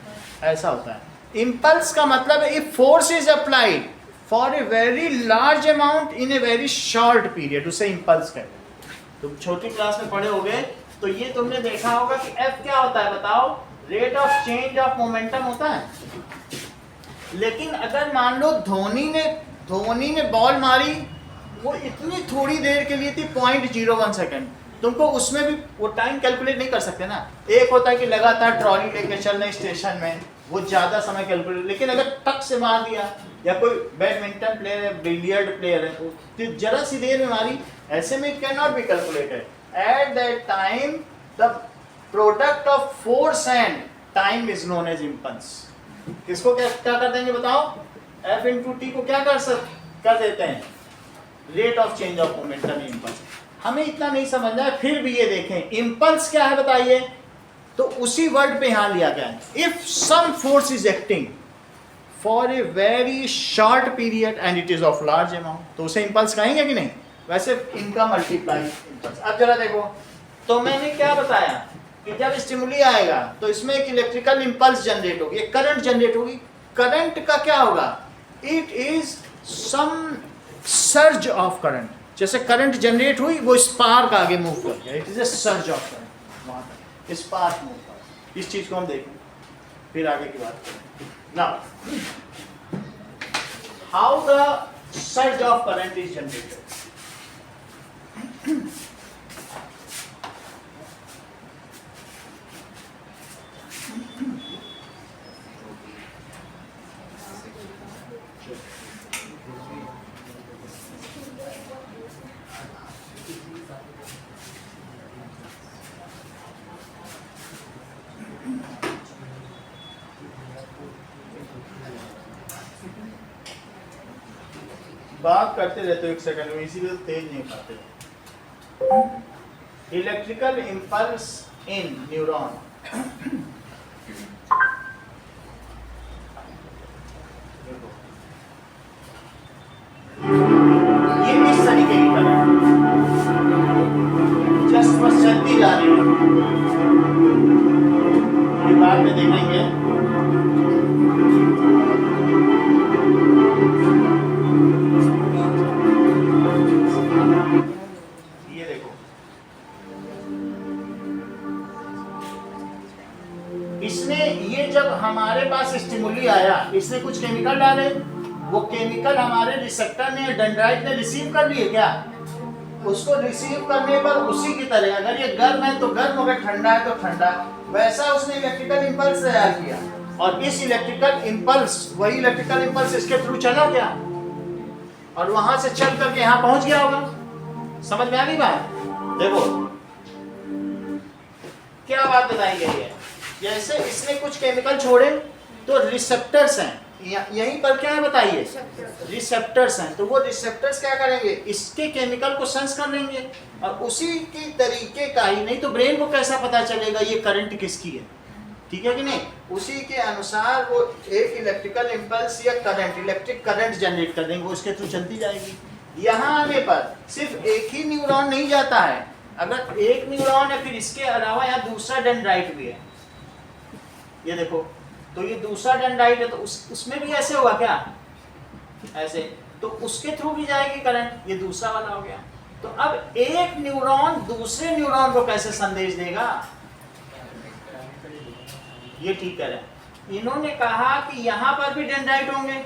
ऐसा होता है। इम्पल्स का मतलब है if force is applied for a very large amount in A very short period, उसे इम्पल्स कहते हैं। तुम छोटी क्लास में पढ़े होगे तो ये तुमने देखा होगा कि एफ क्या होता है बताओ? Rate of change of momentum होता है। लेकिन अगर मान लो धोनी ने बॉल मारी, वो इतनी थोड़ी देर के लिए थी 0.01 सेकेंड, तुमको उसमें भी वो टाइम कैलकुलेट नहीं कर सकते ना। एक होता है कि लगातार ट्रॉली लेके चल रहे स्टेशन में, वो ज़्यादा समय कैलकुलेट, लेकिन अगर टक से मार दिया या कोई बैडमिंटन प्लेयर है, बिलियर्ड प्लेयर है, तो जरा सी देर में मारी, ऐसे में it can not be calculated. At that time the product of force and time is known as impulse. इसको क्या कर देंगे बताओ? F इंटू टी को क्या कर देते हैं? Rate of change of momentum impulse. हमें इतना नहीं समझना है, फिर भी ये देखें इम्पल्स क्या है बताइए। तो उसी वर्ड पे यहां लिया गया है। If some force is acting for a very short period and it is of large amount, तो उसे इम्पल्स कहेंगे कि नहीं? वैसे इनका मल्टीप्लाई इम्पल्स। अब जरा देखो, तो मैंने क्या बताया कि जब स्टिमुली आएगा तो इसमें एक इलेक्ट्रिकल इम्पल्स जनरेट होगी, एक करंट जनरेट होगी। करंट का क्या होगा? It is some surge of current. जैसे करंट जनरेट हुई, वो स्पार्क आगे मूव कर गया, it is a surge of current, वहां तक स्पार्क मूव कर। इस चीज को हम देखें, फिर आगे की बात करें। Now how the surge of current is generated. बात करते रहते हो एक सेकंड में, इसीलिए तो तेज नहीं पाते। Electrical impulse in neuron. ये किस तरीके की करंट जस्ट बस चलती जा रही है, ये बाद में देखेंगे। इसने ये जब हमारे पास स्टिमुली आया, इसने कुछ केमिकल डाले, वो केमिकल हमारे रिसेप्टर ने, डेंड्राइट ने रिसीव कर लिए क्या? उसको रिसीव करने पर उसी की तरह अगर ये गर्म है तो गर्म, अगर ठंडा है तो ठंडा, वैसा उसने इलेक्ट्रिकल इंपल्स तैयार किया और इस इलेक्ट्रिकल इंपल्स, वही इलेक्ट्रिकल इंपल्स इसके थ्रू चला गया और वहां से चल करके यहाँ पहुंच गया होगा। समझ में आ गई बात? देखो क्या बात बताई गई है, जैसे इसने कुछ केमिकल छोड़े तो रिसेप्टर्स हैं, यहीं पर क्या है बताइए, रिसेप्टर्स हैं, तो वो रिसेप्टर्स क्या करेंगे, इसके केमिकल को सेंस कर लेंगे और उसी की तरीके का ही, नहीं तो ब्रेन को कैसा पता चलेगा ये करंट किसकी है, ठीक है कि नहीं, उसी के अनुसार वो एक इलेक्ट्रिकल इंपल्स या करंट, इलेक्ट्रिक करंट जनरेट कर देंगे, वो उसके थ्रू चलती जाएगी। यहाँ आने पर सिर्फ एक ही न्यूरॉन नहीं जाता है, अगर एक न्यूरॉन है फिर इसके अलावा यहाँ दूसरा डेंड्राइट भी है, ये देखो, तो ये दूसरा डेंड्राइट है तो उसमें भी ऐसे होगा क्या, ऐसे, तो उसके थ्रू भी जाएगी करंट, ये दूसरा वाला हो गया। तो अब एक न्यूरॉन दूसरे न्यूरॉन को कैसे संदेश देगा, ये ठीक है। इन्होंने कहा कि यहाँ पर भी डेंड्राइट होंगे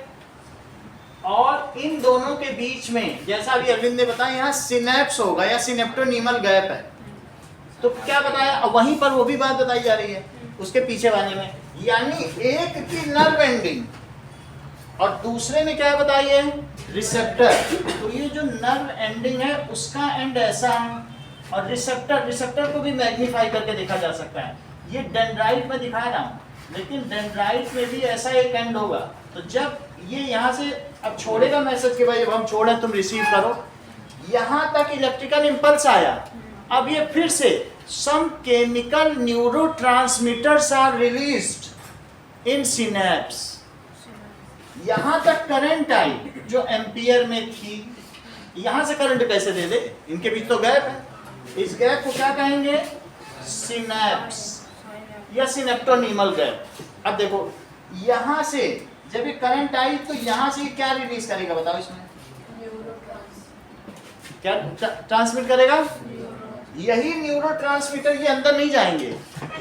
और इन दोनों के बीच में, जैसा अभी अरविंद ने बताया, यहाँ सिनेप्स होगा या सिनेप्टोनीमल गैप है, तो क्या बताया, वहीं पर वो भी बात बताई जा रही है उसके पीछे वाले में, यानी एक की नर्व एंडिंग और दूसरे में क्या बताई है, रिसेप्टर, तो ये जो नर्व एंडिंग है उसका एंड ऐसा है और रिसेप्टर को भी मैग्नीफाई करके देखा जा सकता है, ये डेंड्राइट में दिखा रहा हूँ, लेकिन डेंड्राइट में भी ऐसा एक एंड होगा, तो जब ये यहाँ से अब छोड़ेगा मैसेज कि भाई अब हम छोड़े तुम रिसीव करो, यहाँ तक इलेक्ट्रिकल इंपल्स आया, अब ये फिर से some chemical neurotransmitters are released in synapse, यहाँ तक करंट आई जो एम्पियर में थी, यहाँ से करंट कैसे दे दे, इनके बीच तो गैप है, इस गैप को क्या कहेंगे, सिनेप्स या सिनेप्टोनीमल गैप। अब देखो यहाँ से जब ये करंट आई तो यहाँ से क्या रिलीज करेगा बताओ, इसमें क्या ट्रांसमिट करेगा, यही न्यूरोट्रांसमीटर, ये अंदर नहीं जाएंगे,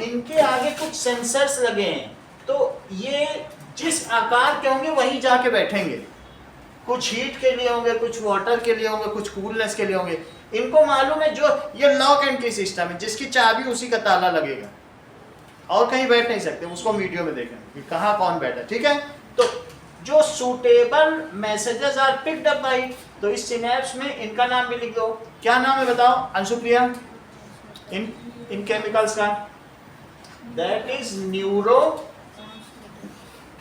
इनके आगे कुछ सेंसर्स लगे हैं, तो ये जिस आकार के होंगे वहीं जाके बैठेंगे, कुछ हीट के लिए होंगे, कुछ वाटर के लिए होंगे, कुछ कूलनेस के लिए होंगे, इनको मालूम है जो ये लॉक एंड की सिस्टम है, जिसकी चाबी उसी का ताला लगेगा और कहीं बैठ नहीं सकते, उसको वीडियो में देखें कि कहाँ कौन बैठा, ठीक है। तो जो suitable messages are picked up by, तो इस सिनेप्स में इनका नाम भी लिख दो, क्या नाम है बताओ अंशुप्रिया, इन केमिकल्स का, दैट इज न्यूरो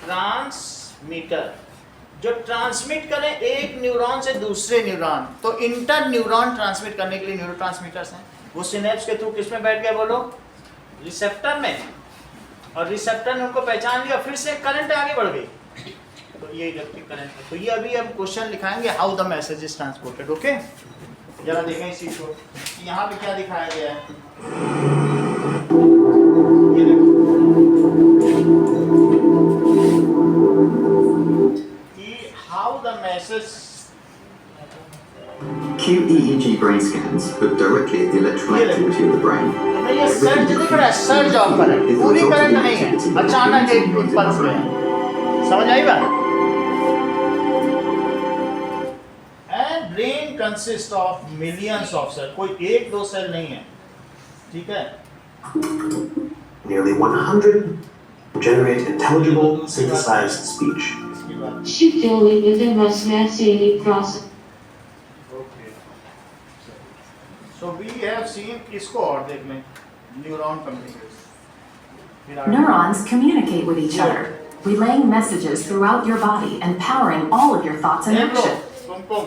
ट्रांसमीटर, जो ट्रांसमिट करें एक न्यूरॉन से दूसरे न्यूरॉन, तो इंटर न्यूरॉन ट्रांसमिट करने के लिए न्यूरोट्रांसमीटर्स हैं, वो सिनेप्स के थ्रू किस में बैठ गया बोलो, रिसेप्टर में, और रिसेप्टर ने उनको पहचान लिया, फिर से करंट आगे बढ़ गई, तो ये इलेक्ट्रिक करंट है। तो ये अभी हम क्वेश्चन लिखाएंगे, how the message is transported, okay. जरा देखें इसी को, यहाँ पे क्या दिखाया गया है, ये देखो कि how the message, QEEG brain scans look directly at the electrical activity of the brain. ये सर्ज दिख रहा है, सर्ज ऑफ करंट, पूरी करंट नहीं है, अचानक एक इंपल्स में, समझ आई बात। And brain consist of millions of cell, कोई एक दो सेल नहीं है, ठीक है। Nearly 100 generate intelligible synthesized speech. Shifting within the synaptic process. So we have seen, इसको और देख लें, neuron communication, Neurons communicate with each other, relaying messages throughout your body and powering all of your thoughts and action. कुमकुम,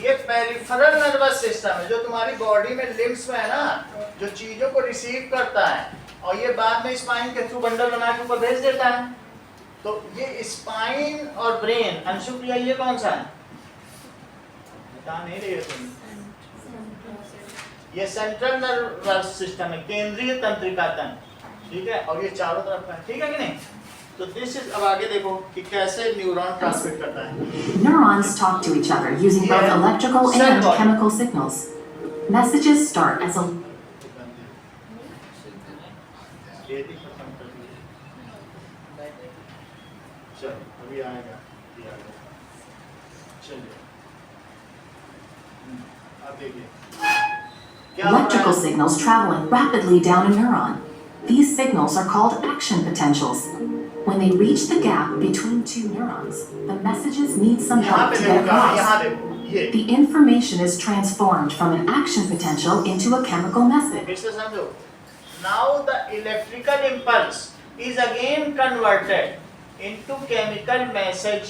ये peripheral nervous system है जो तुम्हारी body में, limbs में है ना, जो चीजों को रिसीव करता है और ये बाद में स्पाइन के थ्रू बंडल बना के ऊपर भेज देता है। तो ये स्पाइन और ब्रेन, अंशुप्रिया ये कौन सा है, बता नहीं रही हो तुम, ये सेंट्रल नर्वस सिस्टम है, केंद्रीय तंत्रिका तंत्र, ठीक है, और ये चारों तरफ का है, ठीक है कि नहीं। तो दिस इज, अब आगे देखो कि कैसे न्यूरॉन ट्रांसमिट करता है। Neurons talk to each other using both electrical and chemical signals. Messages start as a चलो अभी आएगा, चलिए अब देखिए क्या हो रहा Electrical है? signals traveling rapidly down a neuron. These signals are called action potentials. When they reach the gap between two neurons, the messages need some यहाँ help पे to देखो get across. यहाँ देखो ये The information is transformed from an action potential into a chemical message. फिर से समझो. Now the electrical impulse is again converted into chemical message.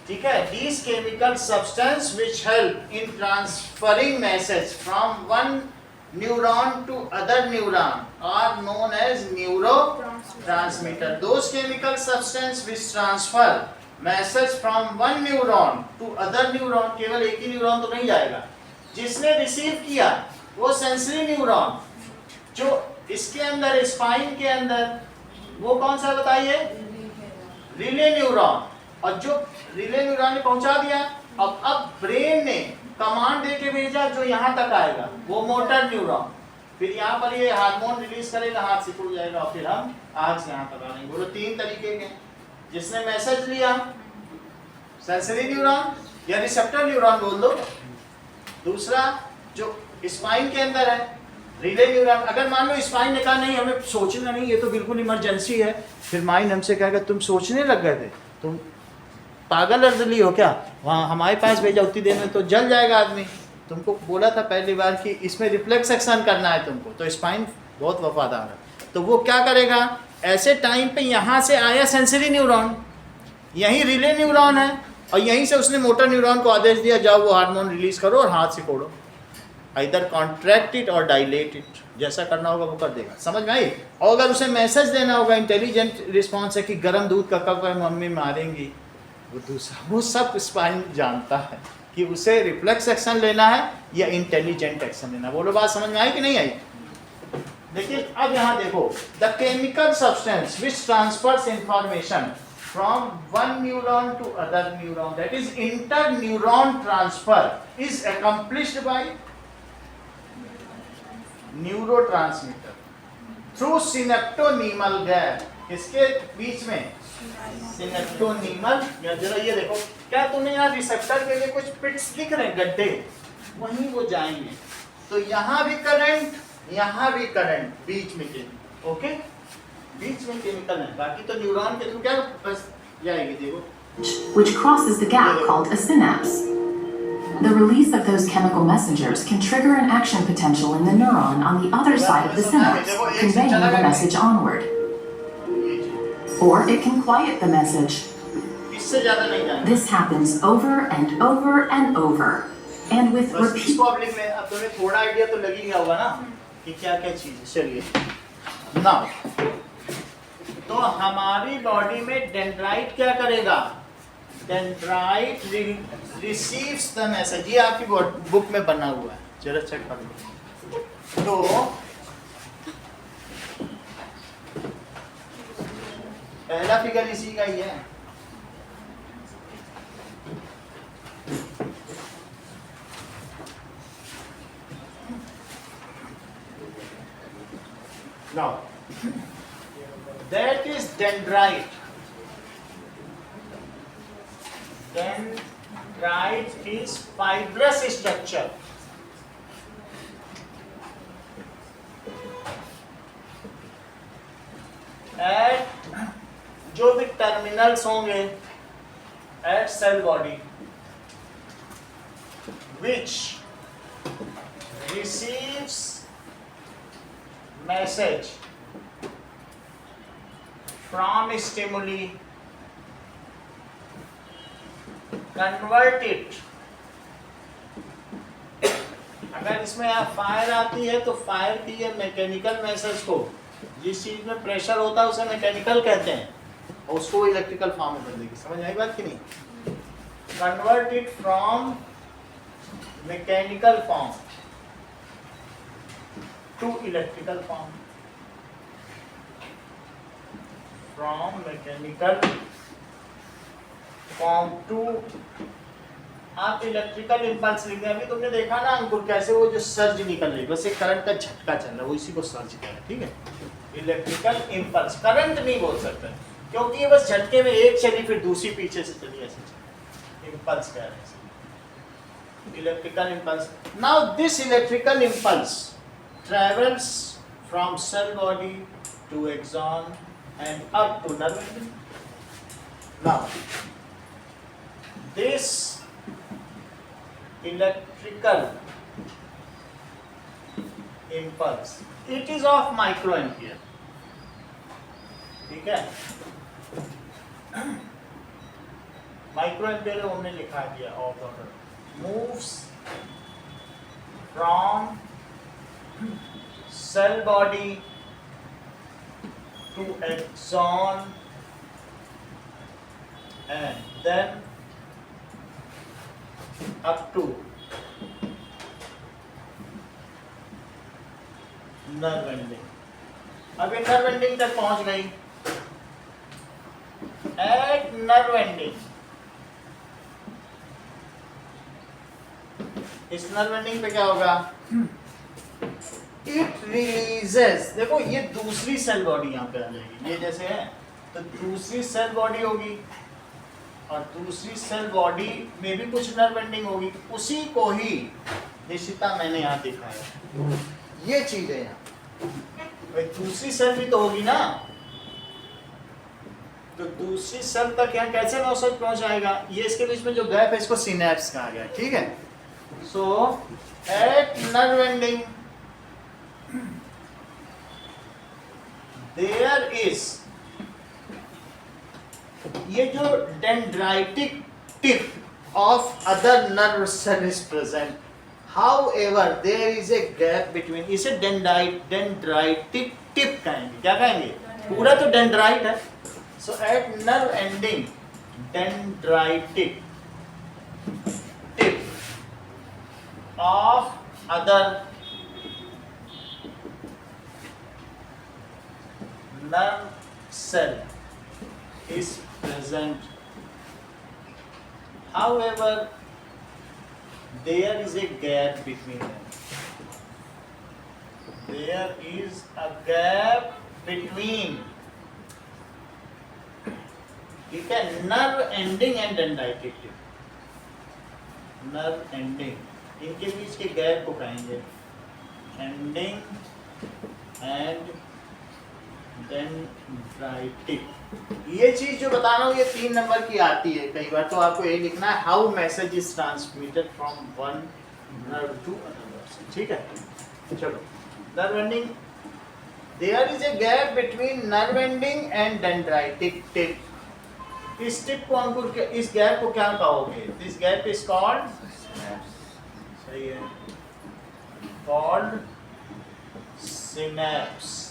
ठीक है? These chemical substance which help in transferring message from one neuron to other neuron are known as neurotransmitter. Those chemical substance which transfer message from one neuron to other neuron, केवल एक ही neuron तो नहीं जाएगा. जिसने receive किया वो sensory neuron, जो इसके अंदर स्पाइन के अंदर वो कौन सा बताइए, रिले न्यूरॉन. और जो रिले न्यूरॉन ने पहुंचा दिया, अब ब्रेन ने कमांड दे के भेजा जो यहाँ तक आएगा, वो मोटर न्यूरॉन. फिर यहाँ पर ये हार्मोन रिलीज करेगा, हाथ सिकुड़ जाएगा और फिर हम आग से यहाँ तक आएंगे. बोलो तीन तरीके के. जिसने मैसेज लिया सेंसरी न्यूरॉन या रिसेप्टर न्यूरॉन बोल दो. दूसरा जो स्पाइन के अंदर है रिले न्यूरॉन. अगर मान लो स्पाइन ने कहा नहीं हमें सोचना नहीं, ये तो बिल्कुल इमरजेंसी है, फिर माइंड हमसे कहेगा तुम सोचने लग गए थे, तुम पागल अर्जली हो क्या, वहाँ हमारे पास भेजा, उतनी देर में तो जल जाएगा आदमी. तुमको बोला था पहली बार कि इसमें रिफ्लेक्स एक्शन करना है तुमको. तो स्पाइन बहुत वफादार है, तो वो क्या करेगा, ऐसे टाइम पे यहाँ से आया सेंसरी न्यूरॉन, यहीं रिले न्यूरॉन है, और यहीं से उसने मोटर न्यूरॉन को आदेश दिया जाओ वो हार्मोन रिलीज करो और हाथ सिकोड़ो. इधर कॉन्ट्रैक्ट इट और डायलेट इट, जैसा करना होगा वो कर देगा. समझ में आई? और अगर उसे मैसेज देना होगा, इंटेलिजेंट रिस्पॉन्स है कि गर्म दूध का कप है मम्मी मारेंगी, वो दूसरा, वो सब स्पाइन जानता है कि उसे रिफ्लेक्स एक्शन लेना है या इंटेलिजेंट एक्शन लेना. बोलो बात समझ में आई कि नहीं आई? देखिए अब यहाँ देखो, the chemical substance which transfers information from one neuron to other neuron, that is interneuron transfer, is accomplished by neurotransmitter through synaptonemal gap. इसके बीच में सिनेप्टोनीमल, या जरा ये देखो, क्या तुमने यहाँ रिसेप्टर के लिए कुछ पिट्स दिख रहे हैं, गड्ढे, वहीं वो जाएंगे. तो यहाँ भी करंट, यहाँ भी करंट, बीच में के, ओके, बीच में केमिकल है. बाकी तो न्यूरॉन के थ्रू क्या बस जाएगी. देखो Which crosses the gap called a synapse. The release of those chemical messengers can trigger an action potential in the neuron on the other side of the synapse, conveying the message onward. Or it can quiet the message. इससे ज़्यादा नहीं जाएगा. This happens over and over and over. And with बस repeat. इसको public में अब तुम्हें थोड़ा आइडिया तो लग ही गया होगा ना कि क्या क्या चीज़ है. चलिए नाउ, तो हमारी बॉडी में डेंड्राइट क्या करेगा, डेंड्राइट रिसीव्स द मैसेज. ये आपकी बुक में बना हुआ है, जरा चेक कर लो. तो पहला फिगर इसी का ही है. Now that is dendrite. Dendrite is fibrous structure. At जो भी टर्मिनल्स होंगे at cell body which receives message from stimuli, convert it. अगर इसमें फायर आती है तो फायर की ये मैकेनिकल मैसेज को, जिस चीज में प्रेशर होता है उसे मैकेनिकल कहते हैं, और उसको इलेक्ट्रिकल फॉर्म में कर देगी. समझ आई बात कि नहीं? Convert it from mechanical form to electrical form, from mechanical form to, आप इलेक्ट्रिकल इंपल्स लिख दें. अभी तुमने देखा ना अंकुर कैसे वो जो सर्ज निकल रही, बस एक करंट का झटका चल रहा है, वो इसी को सर्ज कह रहा है. ठीक है, इलेक्ट्रिकल इंपल्स, करंट नहीं बोल सकते. क्योंकि ये बस झटके में एक चली फिर दूसरी पीछे से चली, ऐसे इम्पल्स कह रहे हैं, electrical impulse. Now this electrical impulse travels from cell body to axon and up to nerve ending. Now this electrical impulse, it is of microampere. ठीक है, माइक्रोएम्पियर हमने लिखा दिया of order. moves from cell body to axon and then up to nerve ending. अब ये nerve ending तक पहुंच गई. At nerve ending, इस nerve ending पे क्या होगा? It releases. देखो ये दूसरी सेल बॉडी यहाँ पे आ जाएगी, ये जैसे है तो दूसरी सेल बॉडी होगी और दूसरी सेल बॉडी में भी कुछ नर्व एंडिंग होगी. उसी को ही निश्चिता मैंने यहाँ दिखाया, ये चीज है यहाँ. दूसरी सेल भी तो होगी ना, तो दूसरी सेल तक यहाँ कैसे मैसेज पहुंच जाएगा? ये इसके बीच में जो गैप है इसको सिनेप्स कहा गया. ठीक है, so at nerve ending there is, ये जो dendritic tip of other nerve cell is present. However, there is a gap between. इसे डेंड्राइटिक टिप कहेंगे. क्या कहेंगे? पूरा तो डेंड्राइट है. So at nerve ending, dendritic tip of other nerve cell is present. However, there is a gap between them. There is a gap between, ठीक है, nerve ending and dendritic tip. Nerve ending, इनके बीच के gap को कहेंगे ending and dendritic. ये चीज जो बता रहा हूँ ये 3 नंबर की आती है कई बार, तो आपको यही लिखना है, how message is transmitted from one nerve to another. ठीक है, चलो. Nerve ending, there is a gap between nerve ending and dendritic tip. इस टिप को हमको, इस गैप को क्या कहोगे? दिस गैप इज कॉल्ड, सही है, called synapse.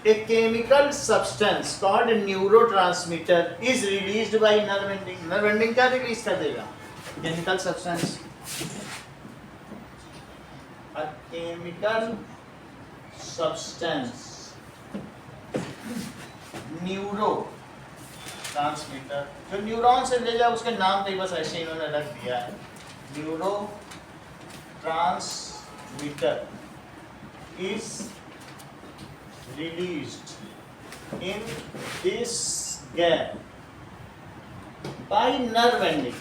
A chemical substance called a neurotransmitter is released by nerve ending. Nerve ending क्या रिलीज कर देगा? Chemical substance. A chemical substance, neurotransmitter. जो न्यूरॉन से ले जाए उसके नाम पे बस ऐसे इन्होंने रख दिया है, neurotransmitter is released in this gap by nerve ending.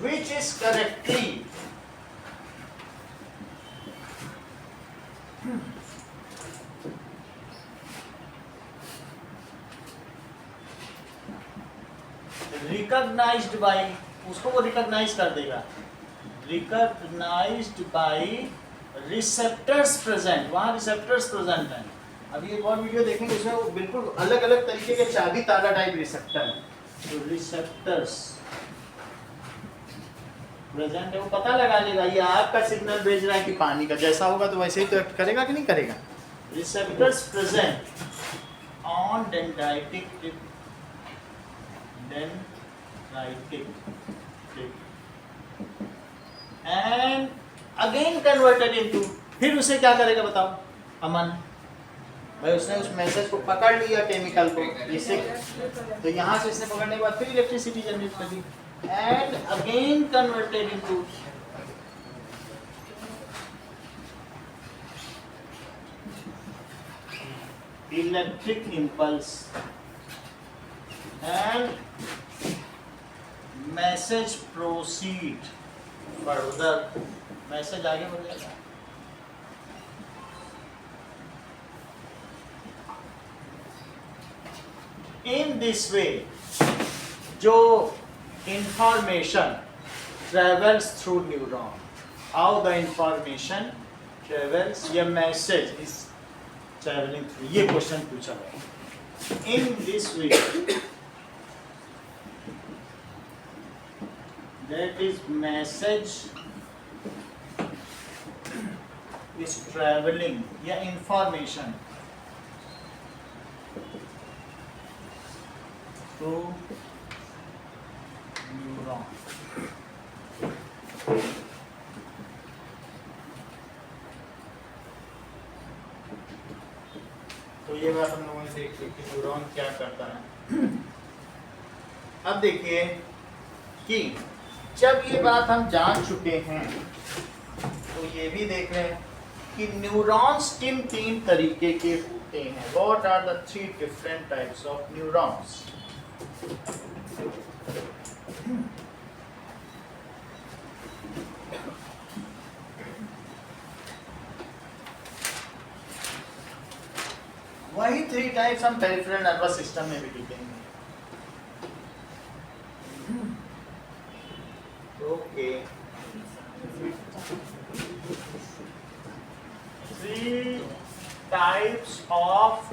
Which is correctly recognized by, उसको वो रिकॉग्नाइज कर देगा, recognized by receptors present. वहाँ receptors present हैं. अभी एक और वीडियो देखेंगे उसमें वो बिल्कुल अलग अलग तरीके के चाबी ताला टाइप रिसेप्टर है. तो receptors present है, वो पता लगा लेगा ये आग का सिग्नल भेज रहा है कि पानी का. जैसा होगा तो वैसे ही तो एक्ट करेगा कि नहीं करेगा. receptors present on dendritic tip, dendritic tip, and again converted into, फिर उसे क्या करेगा बताओ अमन भाई? उसने उस मैसेज को पकड़ लिया केमिकल को, इससे तो यहाँ से इसने पकड़ने के बाद फिर इलेक्ट्रिसिटी जनरेट कर दी, and again converted into electric impulse and message proceed further, message आगे बढ़ेगा। इन दिस वे जो information travels through neuron, how the information travels, ये मैसेज इज ट्रेवलिंग थ्रू, ये क्वेश्चन पूछा गया। In this way that is message is traveling या information through neuron। तो ये बात हम लोगों ने देखी कि न्यूरॉन क्या करता है। अब देखिए कि जब ये बात हम जान चुके हैं तो ये भी देख रहे हैं कि न्यूरॉन्स किन तीन तरीके के होते हैं। What are the three different types of neurons. वही थ्री टाइप्स हम पेरिफेरल नर्वस सिस्टम में भी लिखेंगे। Okay, three types of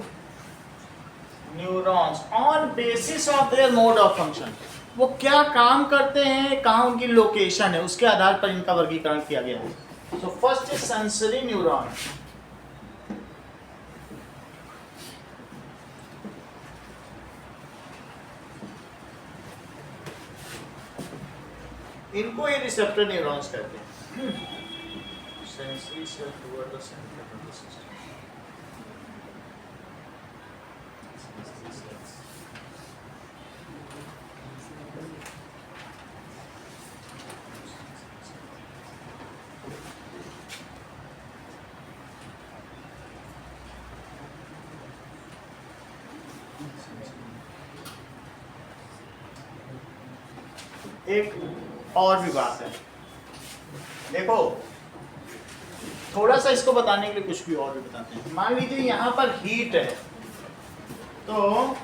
neurons on basis of their mode of function. वो क्या काम करते हैं, कहाँ उनकी लोकेशन है, उसके आधार पर इनका वर्गीकरण किया गया है। So first is sensory neuron. इनको ये रिसेप्टर न्यूरॉन्स कहते हैं। Sensory cell toward the centre of the system. एक और भी बात है, देखो थोड़ा सा इसको बताने के लिए कुछ भी और भी बताते हैं। मान लीजिए यहाँ पर हीट है, तो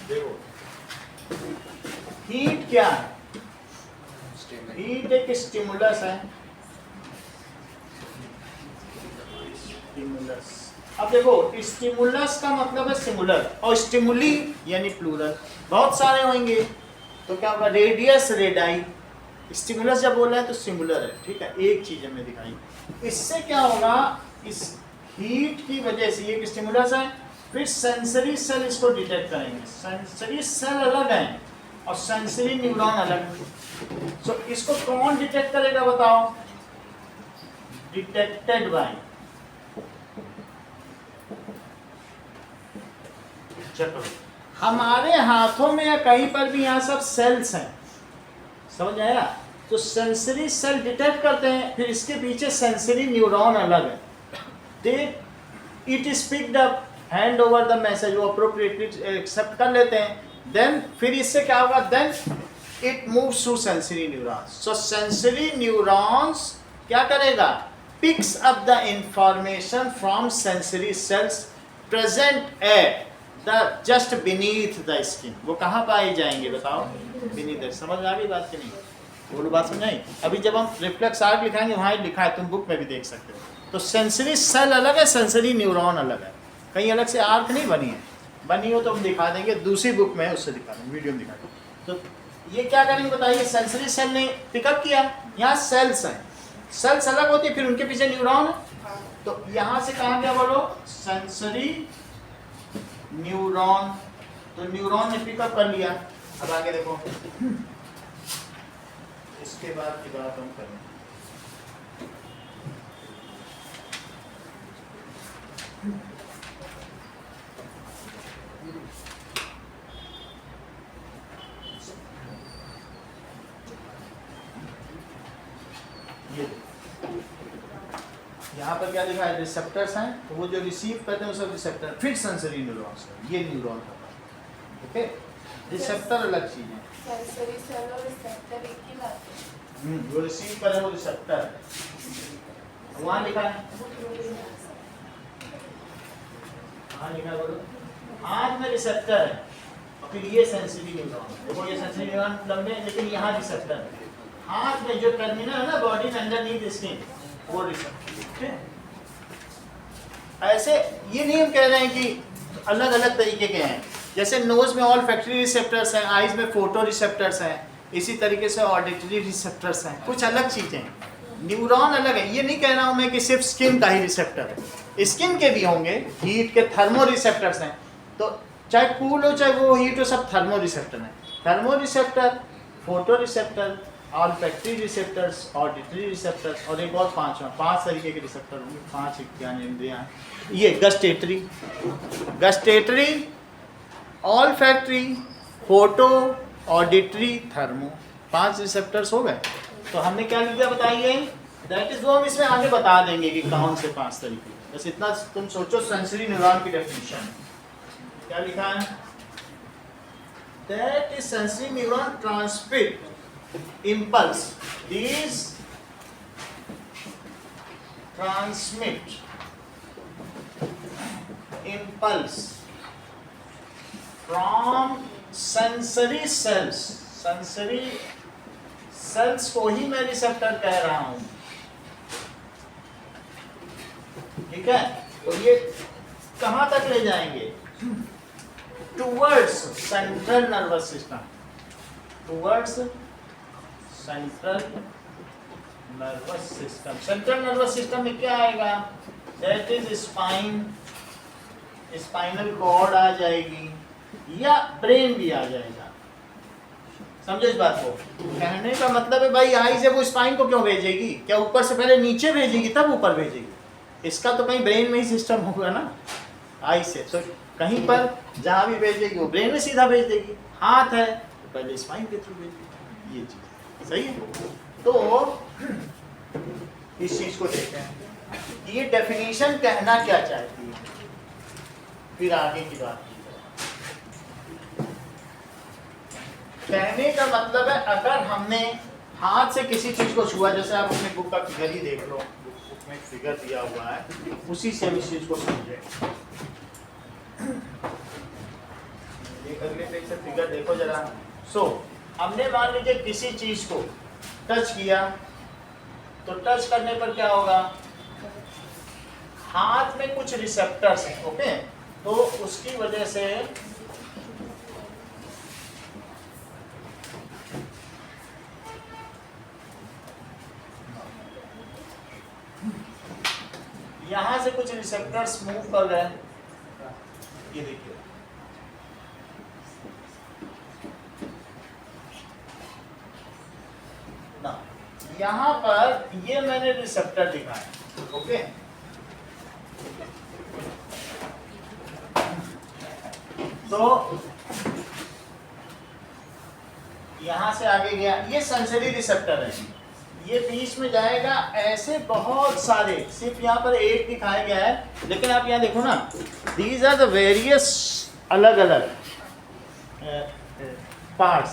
देखो हीट क्या है, हीट एक स्टिमुलस है। स्टिमुलस, अब देखो स्टिमुलस का मतलब है सिंगुलर और स्टिमुली यानी प्लूरल, बहुत सारे होंगे तो क्या होगा, रेडियस रेडाई। स्टिमुलस जब बोल रहे हैं तो सिंगुलर है, ठीक है, एक चीज हमें दिखाई। इससे क्या होगा, इस हीट की वजह से ये स्टिमुलस है, फिर सेंसरी सेल इसको डिटेक्ट करेंगे। सेंसरी सेल अलग है और सेंसरी न्यूरॉन अलग है। सो इसको कौन डिटेक्ट करेगा बताओ, डिटेक्टेड बाय, चलो हमारे हाथों में या कहीं पर भी यहाँ सब सेल्स हैं, समझ आया। तो सेंसरी सेल डिटेक्ट करते हैं, फिर इसके पीछे सेंसरी न्यूरॉन अलग है, they it is picked up, hand over the message, वो अप्रोप्रिएटली एक्सेप्ट कर लेते हैं। देन फिर इससे क्या होगा, then it moves through sensory neurons. So sensory neurons क्या करेगा, picks up the information from sensory cells present at the just beneath the skin. वो कहाँ पाए जाएंगे बताओ, बीनीथ। समझ आ गई बात कि नहीं, बोलो बात समझाई। अभी जब हम रिफ्लेक्स आर्क लिखाएंगे वहाँ लिखा है, तुम बुक में भी देख सकते हो। तो सेंसरी सेल अलग है, सेंसरी न्यूरॉन अलग है, कहीं अलग से आर्क नहीं बनी है, बनी हो तो हम दिखा देंगे, दूसरी बुक में है उससे दिखा देंगे, वीडियो में दिखा देंगे। तो ये क्या करेंगे बताइए, सेंसरी सेल ने पिकअप किया, यहाँ सेल्स हैं, सेल्स अलग होती है, फिर उनके पीछे न्यूरॉन है। तो यहाँ से कहाँ गया बोलो, सेंसरी न्यूरॉन, तो न्यूरॉन ने पिकअप कर लिया। अब आगे देखो, इसके बाद की बात हम करें। ये यहाँ पर क्या लिखा है, रिसेप्टर्स हैं, तो वो जो रिसीव करते हैं वो सब रिसेप्टर, फिर सेंसरी न्यूरॉन्स, ये न्यूरॉन होता है। ओके, रिसेप्टर अलग चीज है, सेंसरी सेल और रिसेप्टर एक ही बात है। जो रिसीव करे वो रिसेप्टर है। वहाँ लिखा है, वहाँ लिखा है, बोलो हाथ में रिसेप्टर है और फिर ये सेंसरी न्यूरॉन, देखो ये सेंसरी न्यूरॉन लंबे हैं लेकिन यहाँ रिसेप्टर है। हाथ में जो टर्मिनल है ना बॉडी में अंडरनीथ स्किन, वो रिसेप्टर है। ऐसे ये नहीं हम कह रहे हैं कि अलग अलग तरीके के हैं, जैसे नोज में ऑल फैक्ट्री रिसेप्टर्स हैं, आईज में फोटो रिसेप्टर्स हैं, इसी तरीके से ऑडिटरी रिसेप्टर्स हैं, कुछ अलग चीज़ें हैं। न्यूरॉन अलग है, ये नहीं कह रहा हूँ मैं कि सिर्फ स्किन का ही रिसेप्टर है, स्किन के भी होंगे, हीट के थर्मो रिसेप्टर्स हैं, तो चाहे कूल हो चाहे वो हीट हो, सब थर्मो रिसेप्टर हैं। Thermo receptor, photo receptor, olfactory receptors, auditory receptors, और एक और पांच तरीके के रिसेप्टर होंगे, 5 ज्ञानेंद्रियां हैं। ये gustatory, olfactory, photo, auditory, thermo, 5 receptors हो गए। तो हमने क्या लिखा बताइए, दैट इज वो हम इसमें आगे बता देंगे कि कौन से 5 तरीके। बस इतना तुम सोचो, सेंसरी न्यूरॉन की डेफिनेशन क्या लिखा है, that is sensory neuron transmit impulse, these transmit impulse from sensory cells, sensory cells को ही मैं रिसेप्टर कह रहा हूं, ठीक है। तो ये कहां तक ले जाएंगे, towards central nervous system, towards central nervous system. Central nervous system में क्या आएगा, that is spine, spinal cord आ जाएगी या ब्रेन भी आ जाएगा। समझो इस बात को, कहने का मतलब है भाई आई से वो स्पाइन को क्यों भेजेगी, क्या ऊपर से पहले नीचे भेजेगी तब ऊपर भेजेगी, इसका तो कहीं ब्रेन में ही सिस्टम होगा ना आई से, तो कहीं पर जहाँ भी भेजेगी वो ब्रेन में सीधा भेज देगी। हाथ है तो पहले स्पाइन के थ्रू भेजेगी, ये चीज सही है। तो इस चीज को देखें, ये डेफिनेशन कहना क्या चाहती है, फिर आगे की बात की कहने का मतलब है अगर हमने हाथ से किसी चीज को छुआ, जैसे आप अपने बुक का फिगर ही देख लो, बुक में फिगर दिया हुआ है, उसी से हम इस चीज को समझे। ये अगले पेज से फिगर देखो जरा। हमने मान लीजिए किसी चीज को टच किया, तो टच करने पर क्या होगा, हाथ में कुछ रिसेप्टर्स हैं, ओके, तो उसकी वजह से यहां से कुछ रिसेप्टर्स मूव कर रहे हैं, ये देखिए ना, यहां पर ये मैंने रिसेप्टर दिखाया, ओके, तो यहां से आगे गया, ये सेंसरी रिसेप्टर है, ये बीच में जाएगा, ऐसे बहुत सारे, सिर्फ यहाँ पर एक दिखाया गया है, लेकिन आप यहाँ देखो ना, दीज आर द वेरियस अलग अलग parts,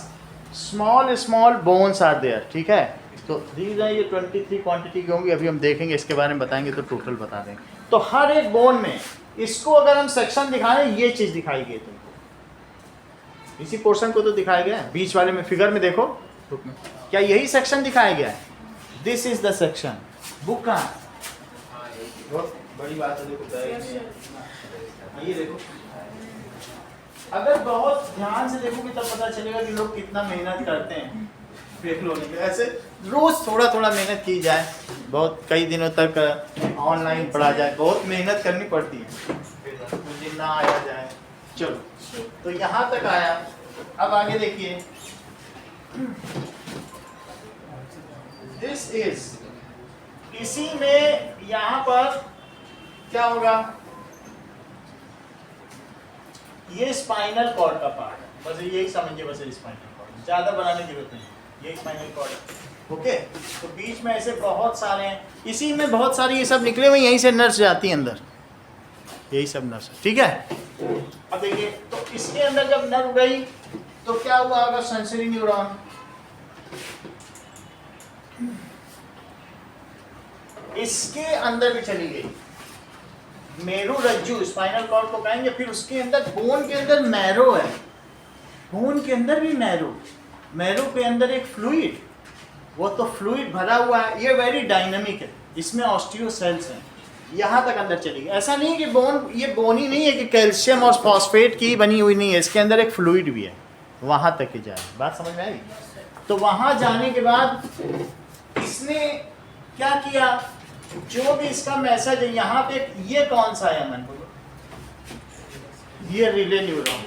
small small bones are there, ठीक है। तो दीज आर, ये 23 क्वांटिटी की होंगी, अभी हम देखेंगे, इसके बारे में बताएंगे तो टोटल बता देंगे। तो हर एक बोन में इसको अगर हम सेक्शन दिखाएं, ये चीज दिखाई गई तुमको, इसी पोर्शन को तो दिखाया गया है, बीच वाले में फिगर में देखो, क्या यही सेक्शन दिखाया गया है, this is the section. Book कहाँ, बहुत बड़ी बात है, देखो ये देखो, अगर बहुत ध्यान से देखोगे तब पता चलेगा कि लोग कितना मेहनत करते हैं देख लो। ऐसे रोज थोड़ा थोड़ा मेहनत की जाए, बहुत कई दिनों तक ऑनलाइन पढ़ा जाए, बहुत मेहनत करनी पड़ती है, मुझे ना आया जाए। चलो, तो यहाँ तक आया, अब आगे देखिए, दिस इज, इसी में यहाँ पर क्या होगा, ये स्पाइनल कॉर्ड का पार्ट है, बस यही समझिए, बस स्पाइनल कॉर्ड, ज्यादा बनाने की जरूरत नहीं। ये स्पाइनल कॉर्ड है। ओके, तो बीच में ऐसे बहुत सारे हैं, इसी में बहुत सारी ये सब निकले हुए, यहीं से नर्स जाती है अंदर, यही सब नर्स है, ठीक है। अब देखिए, तो इसके अंदर जब नर्व गई तो क्या हुआ होगा, सेंसरी न्यूरॉन, इसके अंदर भी चली गई, मेरू रज्जु स्पाइनल कॉर्ड को कहेंगे, फिर उसके अंदर बोन के अंदर मैरो है, बोन के अंदर भी मैरो, मैरो के अंदर एक फ्लूइड, वो तो फ्लूइड भरा हुआ है, ये वेरी डायनामिक है, इसमें ऑस्टियोसेल्स हैं, यहाँ तक अंदर चली गई। ऐसा नहीं कि बोन, ये बोन ही नहीं है कि कैल्शियम और फॉस्फेट की बनी हुई नहीं है, इसके अंदर एक फ्लूइड भी है, वहाँ तक ही जाए, बात समझ में आई। तो वहाँ जाने के बाद इसने क्या किया, जो भी इसका मैसेज है यहाँ पे, ये कौन सा है मन बोलो, ये रिले न्यूरॉन।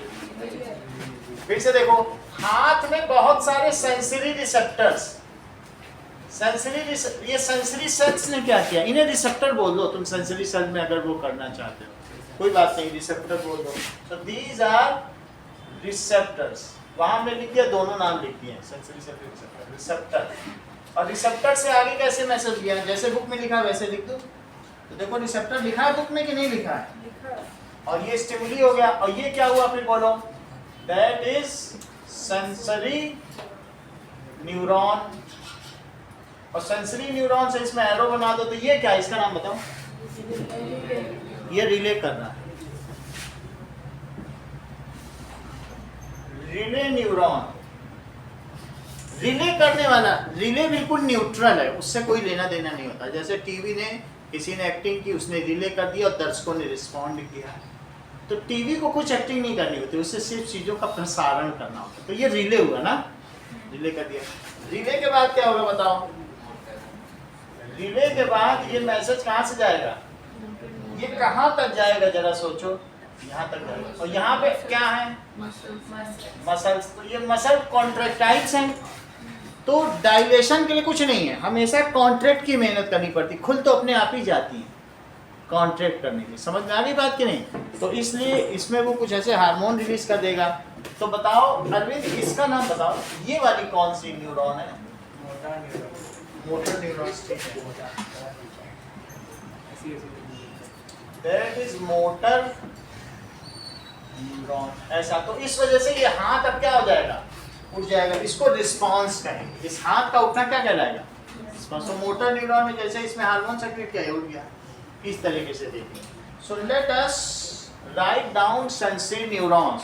फिर से देखो, हाथ में बहुत सारे सेंसरी रिसेप्टर्स, ये सेंसरी सेल्स ने क्या किया, इन्हें रिसेप्टर बोल दो तुम, सेंसरी सेल में अगर वो करना चाहते हो, कोई बात नहीं, रिसेप्टर बोल दो। तो दीज आर रिसेप्टर्स, वहां हमने लिख दिया, दोनों नाम लिख दिए, सेंसरी सेल रिसेप्टर, रिसेप्टर। और रिसेप्टर से आगे कैसे मैसेज दिया, जैसे बुक में लिखा है वैसे लिख दो। तो देखो रिसेप्टर लिखा है बुक में कि नहीं लिखा है, और ये स्टिमुली हो गया, और ये क्या हुआ फिर बोलो, दैट इज सेंसरी न्यूरॉन, और सेंसरी न्यूरॉन से इसमें एरो बना दो, तो ये क्या है, इसका नाम बताओ, ये रिले कर रहा है, रिले न्यूरॉन, रिले करने वाला, रिले बिल्कुल न्यूट्रल है, उससे कोई लेना देना नहीं होता। जैसे टीवी ने, किसी ने एक्टिंग की, उसने रिले कर दिया और दर्शकों ने रिस्पॉन्ड किया, तो टीवी को कुछ एक्टिंग नहीं करनी होती, उससे सिर्फ चीजों का प्रसारण करना होता है। तो ये रिले हुआ ना, रिले कर दिया। रिले के बाद क्या होगा बताओ, रिले के बाद ये मैसेज कहाँ से जाएगा, ये कहाँ तक जाएगा जरा सोचो, यहाँ तक जाएगा, और यहाँ पे क्या है, मसल्स। तो ये मसल कॉन्ट्रैक्टाइल्स हैं, तो डायलेशन के लिए कुछ नहीं है, हमेशा कॉन्ट्रैक्ट की मेहनत करनी पड़ती, खुल तो अपने आप ही जाती है कॉन्ट्रैक्ट करने की, समझ में आ गई बात कि नहीं। तो इसलिए इसमें वो कुछ ऐसे हार्मोन रिलीज कर देगा। तो बताओ अरविंद, इसका नाम बताओ, ये वाली कौन सी न्यूरॉन है, motor neuron, that is motor neuron, ऐसा। तो इस वजह से ये हाथ अब क्या हो जाएगा, उठ जाएगा, इसको रिस्पांस कहेंगे, इस हाथ का उठना क्या कहलाएगा, रिस्पांस। तो मोटर न्यूरॉन में जैसे इसमें हार्मोन सेक्रेट किया, उठ गया, इस तरीके से देखिए। So let us write down sensory neurons,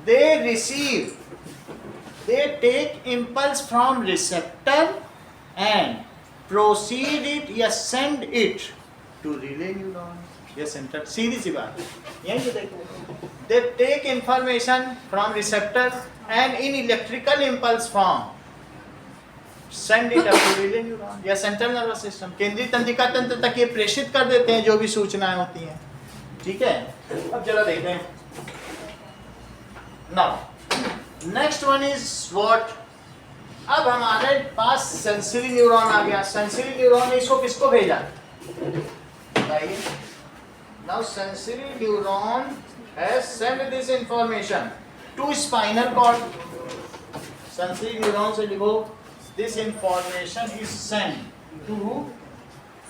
they receive, they take impulse from receptor and proceed it या send it to relay neuron या center, सीधी सी बात, यहीं से देखो, they take information from receptor and in electrical impulse form send it up to relay neuron या central nervous system, केंद्रीय तंत्रिका तंत्र तक ये प्रेषित कर देते हैं जो भी सूचनाएं होती हैं, ठीक है। अब जरा देखते हैं, now next one is what, अब हमारे पास सेंसरी न्यूरॉन आ गया, सेंसरी न्यूरॉन ने इसको किसको भेजा बताइए, now sensory neuron has send this information to spinal cord, sensory neuron से लिखो, this information is send to,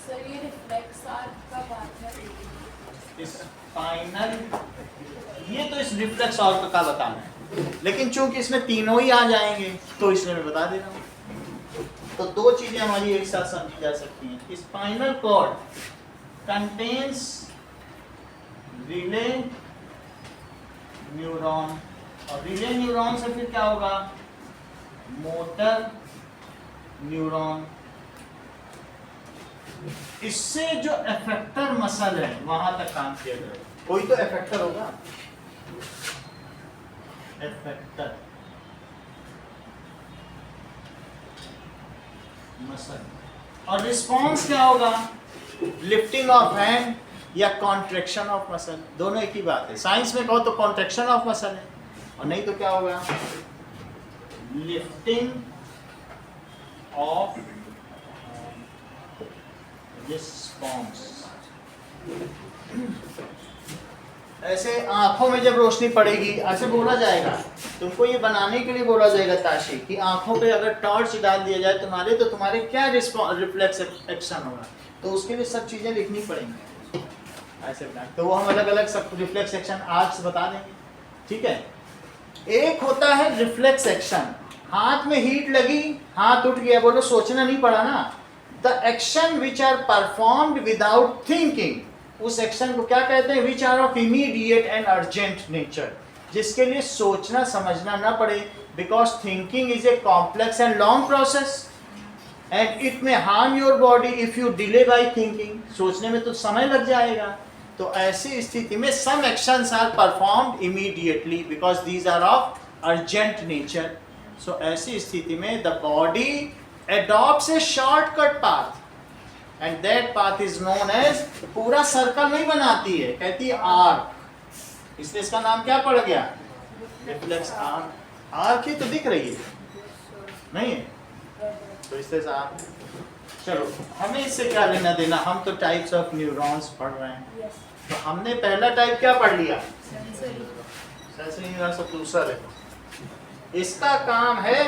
sir ये रिफ्लेक्स आर्क का बात है, स्पाइनल, ये तो इस रिफ्लेक्स आर्क का बताना है, लेकिन चूंकि इसमें तीनों ही आ जाएंगे तो इसलिए मैं बता दे रहा हूँ। तो दो चीजें हमारी एक साथ समझी जा सकती हैं, spinal cord contains relay neuron, और रिले न्यूरॉन से फिर क्या होगा, मोटर न्यूरॉन, इससे जो एफेक्टर मसल है वहां तक काम किया जाएगा, कोई तो एफेक्टर होगा, एफेक्टर मसल, और रिस्पॉन्स क्या होगा, लिफ्टिंग ऑफ हैंड या कॉन्ट्रैक्शन ऑफ मसल, दोनों एक ही बात है। साइंस में कहो तो कॉन्ट्रैक्शन ऑफ मसल है, और नहीं तो क्या होगा, लिफ्टिंग ऑफ रिस्पॉन्स। ऐसे आंखों में जब रोशनी पड़ेगी ऐसे बोला जाएगा, तुमको ये बनाने के लिए बोला जाएगा ताशी कि आंखों पे अगर टॉर्च डाल दिया जाए तुम्हारे तो तुम्हारे क्या रिफ्लेक्स एक्शन होगा, तो उसके लिए सब चीजें लिखनी पड़ेंगी ऐसे बना। तो वो हम अलग अलग सब रिफ्लेक्स एक्शन आज बता देंगे, ठीक है। एक होता है रिफ्लेक्स एक्शन, हाथ में हीट लगी, हाथ उठ गया, बोलो सोचना नहीं पड़ा ना। The action which are performed without thinking, उस एक्शन को क्या कहते हैं, which are of immediate and urgent nature, जिसके लिए सोचना समझना ना पड़े, because thinking is a complex and long process and it may harm your body if you delay by thinking, सोचने में तो समय लग जाएगा। तो ऐसी स्थिति में some actions are performed immediately because these are of urgent nature. So ऐसी स्थिति में the body adopts a shortcut path and that path is known as, पूरा सर्कल नहीं बनाती है, कहती है आर्क, इसलिए इसका नाम क्या पड़ गया, रिफ्लेक्स आर्क। आर्क ही तो दिख रही है नहीं है, तो इसलिए आर्क। चलो हमें इससे क्या लेना देना, हम तो टाइप्स ऑफ न्यूरॉन्स पढ़ रहे हैं। तो हमने पहला टाइप क्या पढ़ लिया, सेंसरी न्यूरॉन्स, अब दूसरा देखो। इसका काम है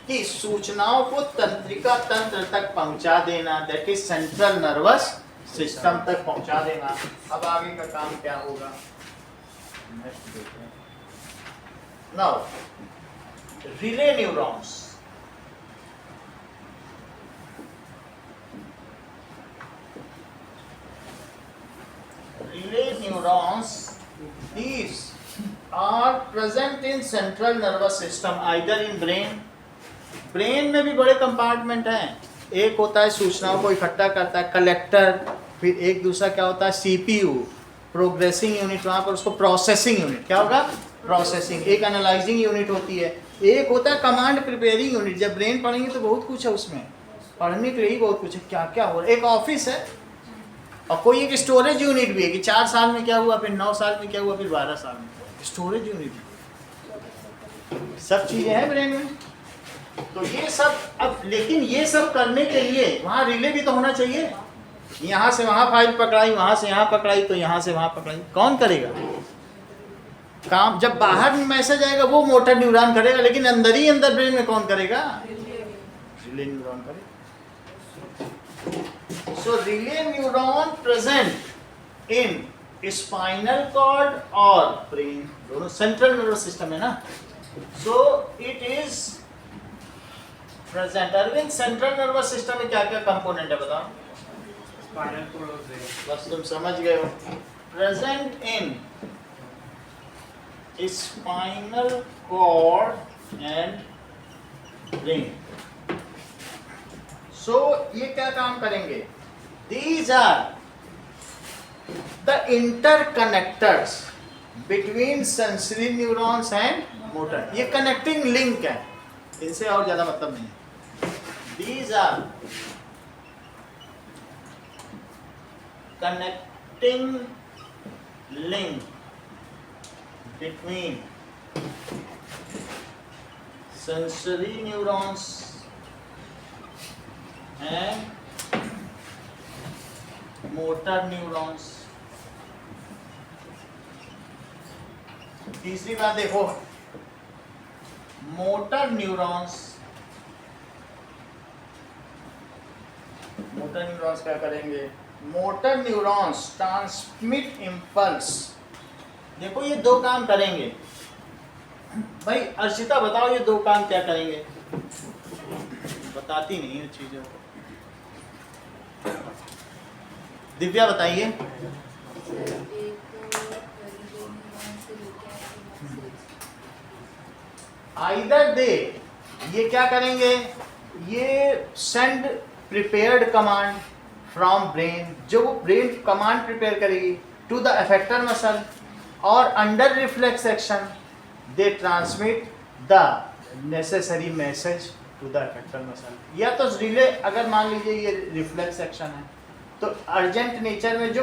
कि सूचनाओं को तंत्रिका तंत्र तक पहुंचा देना, that is central nervous system तक पहुंचा देना। अब आगे का काम क्या होगा, नेक्स्ट देखते हैं। Now relay neurons, relay neurons, these are present in central nervous system, either in brain। Brain में भी बड़े कंपार्टमेंट हैं, एक होता है सूचनाओं को इकट्ठा करता है कलेक्टर, फिर एक दूसरा क्या होता है सीपीयू, प्रोग्रेसिंग यूनिट, वहाँ पर उसको प्रोसेसिंग यूनिट, क्या होगा प्रोसेसिंग, एक एनालाइजिंग यूनिट होती है, एक होता है कमांड प्रिपेयरिंग यूनिट। जब ब्रेन पढ़ेंगे तो बहुत कुछ है उसमें, पढ़ने के लिए ही बहुत कुछ है, क्या क्या हो रहा है। एक ऑफिस है और कोई एक स्टोरेज यूनिट भी है कि 4 साल में क्या हुआ, फिर 9 साल में क्या हुआ, फिर 12 साल में, स्टोरेज यूनिट, सब चीज़ें हैं ब्रेन में। तो ये सब अब, लेकिन ये सब करने के लिए वहाँ रिले भी तो होना चाहिए, यहाँ से वहाँ फाइल पकड़ाई, वहाँ से यहाँ पकड़ाई, तो यहाँ से वहाँ पकड़ाई, कौन करेगा काम। जब बाहर मैसेज आएगा वो मोटर न्यूरॉन करेगा, लेकिन अंदर ही अंदर ब्रेन में कौन करेगा, रिले न्यूरॉन करेगा। So relay neuron present in spinal cord और ब्रेन, दोनों सेंट्रल नर्वस सिस्टम है ना। So it is present. Arvind, central nervous system में क्या क्या कंपोनेंट है बताओ, स्पाइनल कॉर्ड और ब्रेन, बस तुम समझ गए हो। Present in spinal cord and brain. So ये क्या काम करेंगे, these are the interconnectors between sensory neurons and motor, ये कनेक्टिंग लिंक है, इनसे और ज्यादा मतलब नहीं है। These are connecting link between sensory neurons and motor neurons। तीसरी बात देखो, मोटर न्यूरॉन्स, मोटर न्यूरॉन्स क्या करेंगे, मोटर न्यूरॉन्स ट्रांसमिट इम्पल्स। देखो ये दो काम करेंगे भाई, अर्शिता बताओ ये दो काम क्या करेंगे, बताती नहीं है चीजों को। दिव्या बताइए। आइदर दे, ये क्या करेंगे, ये send prepared command from brain, जो ब्रेन कमांड प्रिपेयर करेगी टू द अफेक्टर मसल, और under reflex action they transmit the necessary message to the effector muscle. या तो रिले, अगर मान लीजिए ये रिफ्लेक्स एक्शन है तो अर्जेंट नेचर में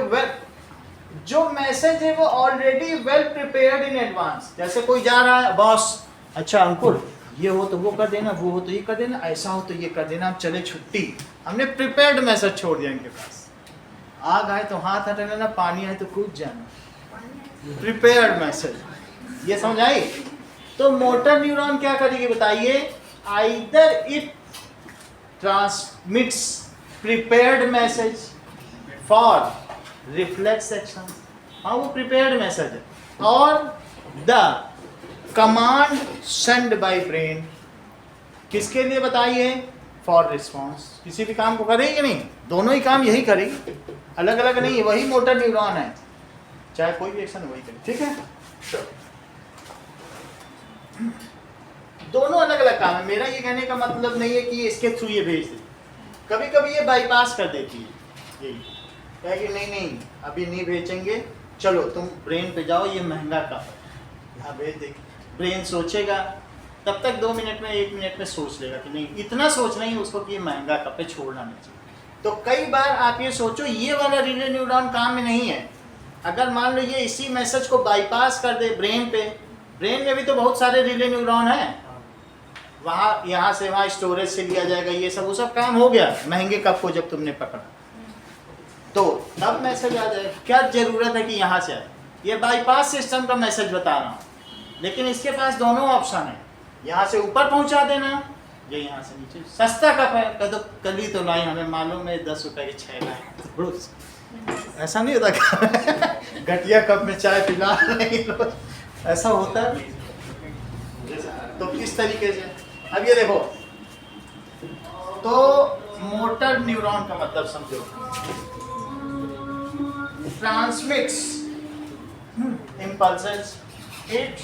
जो मैसेज है वो already well prepared in advance. जैसे कोई जा रहा है, बॉस अच्छा अंकुर ये हो तो वो कर देना, वो हो तो ये कर देना, ऐसा हो तो ये कर देना, हम चले छुट्टी, हमने प्रिपेयर्ड मैसेज छोड़ दिया इनके पास। आग आए तो हाथ हटा लेना, पानी आए तो कूद जाना। Prepared message. ये समझ आई? तो मोटर न्यूरॉन क्या करेगी बताइए? Either it transmits prepared message for reflex action, हाँ वो प्रिपेयर्ड मैसेज है, और the command send by brain किसके लिए बताइए? For response. किसी भी काम को करेगी कि नहीं? दोनों ही काम यही करेगी, अलग अलग नहीं है, वही मोटर न्यूरॉन है, चाहे कोई भी एक्शन वही करे। ठीक है, दोनों अलग अलग काम है। मेरा ये कहने का मतलब नहीं है कि इसके थ्रू ये भेज दे, कभी कभी ये बाईपास कर देती है, यही कहे कि नहीं नहीं अभी नहीं भेजेंगे, चलो तुम ब्रेन पे जाओ, ये महंगा कप है यहाँ भेज दे। ब्रेन सोचेगा, तब तक 2 मिनट में 1 मिनट में सोच लेगा कि नहीं, इतना सोचना ही उसको कि ये महंगा कप है, छोड़ना नहीं चाहिए। तो कई बार आप ये सोचो ये वाला रिले न्यूरॉन काम में नहीं है, अगर मान लो ये इसी मैसेज को बाईपास कर दे ब्रेन पे, ब्रेन में भी तो बहुत सारे रिले न्यूरॉन हैं, वहाँ यहाँ से वहाँ स्टोरेज से लिया जाएगा, ये सब वो सब काम हो गया महंगे कप को जब तुमने पकड़ा, तो तब मैसेज आ जाएगा। क्या जरूरत है कि यहाँ से आए? ये बाईपास सिस्टम का मैसेज बता रहा हूँ, लेकिन इसके पास दोनों ऑप्शन है, यहाँ से ऊपर पहुँचा देना या यहाँ से नीचे। सस्ता कप है, कह दो कल ही तो लाई, हमें मालूम है 10 रुपए के 6 लाए, ऐसा नहीं होता घटिया कप में चाय पिला नहीं, ऐसा होता है। तो किस तरीके से, अब ये देखो, तो मोटर न्यूरॉन का मतलब समझो, transmits impulses, it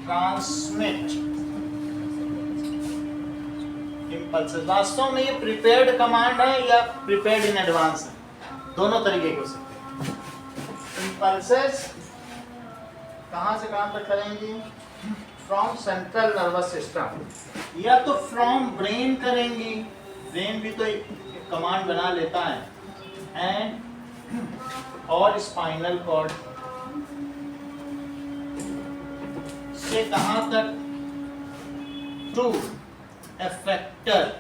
transmit impulses। वास्तव में ये प्रिपेयर्ड कमांड है या प्रिपेयर्ड इन एडवांस है, दोनों तरीके हो सकते हैं। impulses कहाँ से कहाँ तक करेंगी? फ्रॉम सेंट्रल नर्वस सिस्टम, या तो फ्रॉम ब्रेन करेंगी, ब्रेन भी तो एक कमांड बना लेता है, एंड और स्पाइनल कॉर्ड से कहाँ तक? To effector.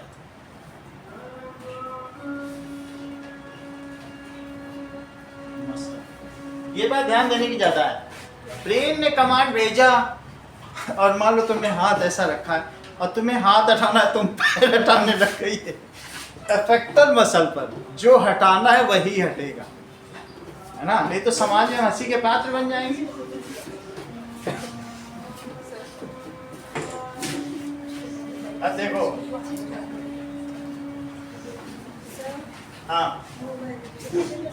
ये बात ध्यान देने की ज्यादा है, ब्रेन ने कमांड भेजा और मान लो तुमने हाथ ऐसा रखा है और तुम्हें हाथ हटाना है, तुम पैर हटाने लग गई है, एफेक्टर मसल पर जो हटाना है वही हटेगा, है ना? नहीं तो समाज में हंसी के पात्र बन जाएंगे। अब देखो, हाँ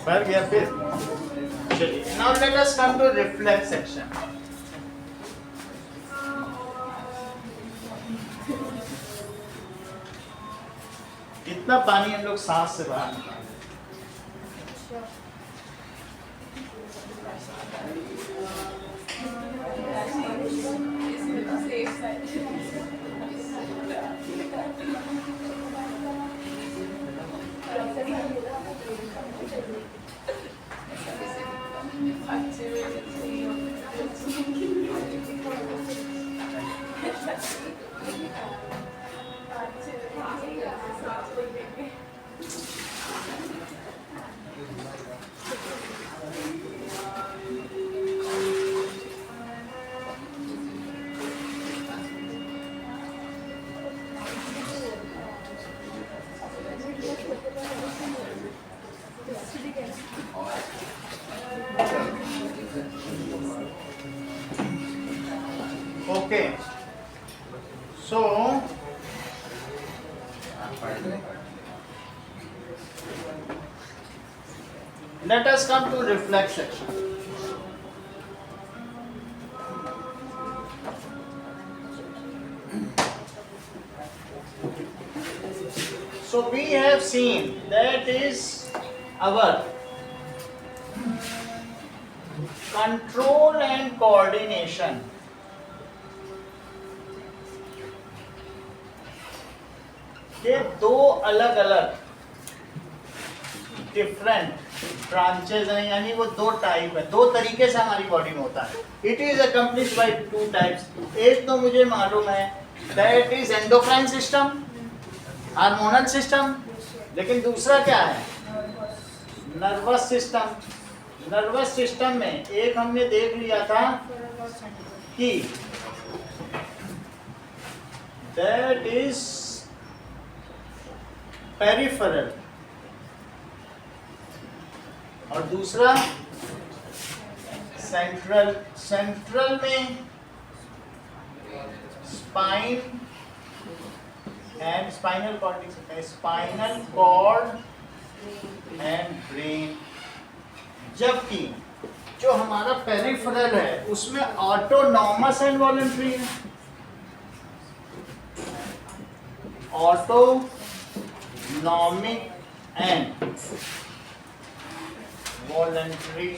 बढ़ गया फिर। चलिए, now let us come to reflex action. कितना पानी हम लोग सांस से बाहर निकालते हैं? Okay, so let us come to reflex section. So we have seen that is our control and coordination. ये दो अलग अलग डिफरेंट ब्रांचेज हैं, यानी वो दो टाइप है, दो तरीके से हमारी बॉडी में होता है। It is accomplish by two types. एक तो मुझे मालूम है that is endocrine system, hormonal system, लेकिन दूसरा क्या है? Nervous system. नर्वस सिस्टम में एक हमने देख लिया था कि दैट इज पेरिफेरल और दूसरा सेंट्रल। सेंट्रल में स्पाइन एंड स्पाइनल कॉर्ड लिख सकते हैं, स्पाइनल कॉर्ड एंड ब्रेन। जबकि जो हमारा पेरिफेरल है उसमें ऑटोनॉमस एंड वॉलंटरी है। ऑटोनॉमिक एंड वॉलंटरी,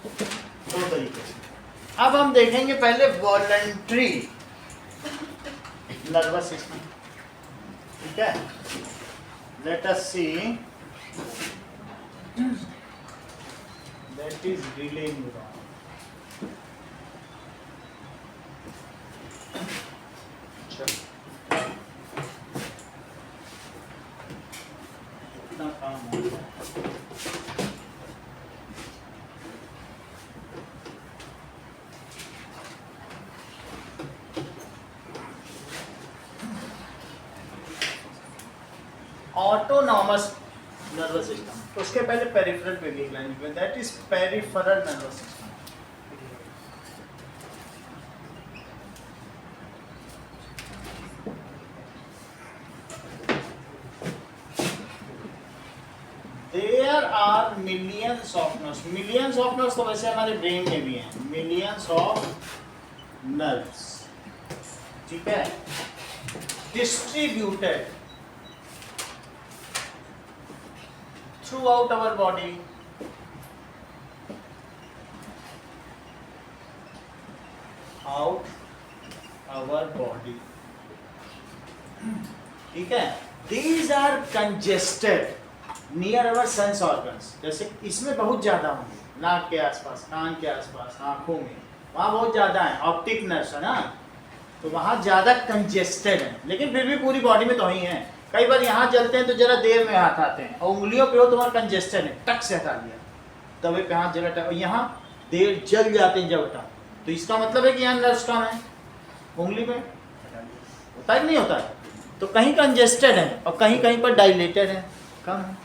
दो तरीके से। अब हम देखेंगे पहले वॉलंटरी नर्वस सिस्टम, ठीक है। Let us see that is relay neuron. इतना काम हो गया। ऑटोनॉमस नर्वस सिस्टम, उसके पहले पेरिफेरल पे देख लेंगे, that is peripheral nervous system. There are millions of nerves. Millions of nerves तो वैसे हमारे ब्रेन में भी हैं, मिलियंस ऑफ नर्व्स, ठीक है, distributed throughout our body, out our body, ठीक है। These are congested near our sense organs। जैसे इसमें बहुत ज्यादा होंगे, नाक के आसपास, कान के आसपास, आंखों में, वहाँ बहुत ज्यादा है, ऑप्टिक नर्व्स है ना, तो वहाँ ज्यादा कंजेस्टेड है। लेकिन फिर भी पूरी बॉडी में तो ही है। कई बार यहाँ जलते हैं तो जरा देर में हाथ आते हैं, और उंगलियों पे हो तुम्हारा कंजेस्टेड है, टक से हटा लिया, तवे पे हाथ जला, और यहाँ देर जल जाते हैं जब हटा, तो इसका मतलब है कि यहाँ नर्व्स कम है, उंगली पे होता है नहीं होता है, तो कहीं कंजेस्टेड है और कहीं कहीं पर डायलेटेड है, कम है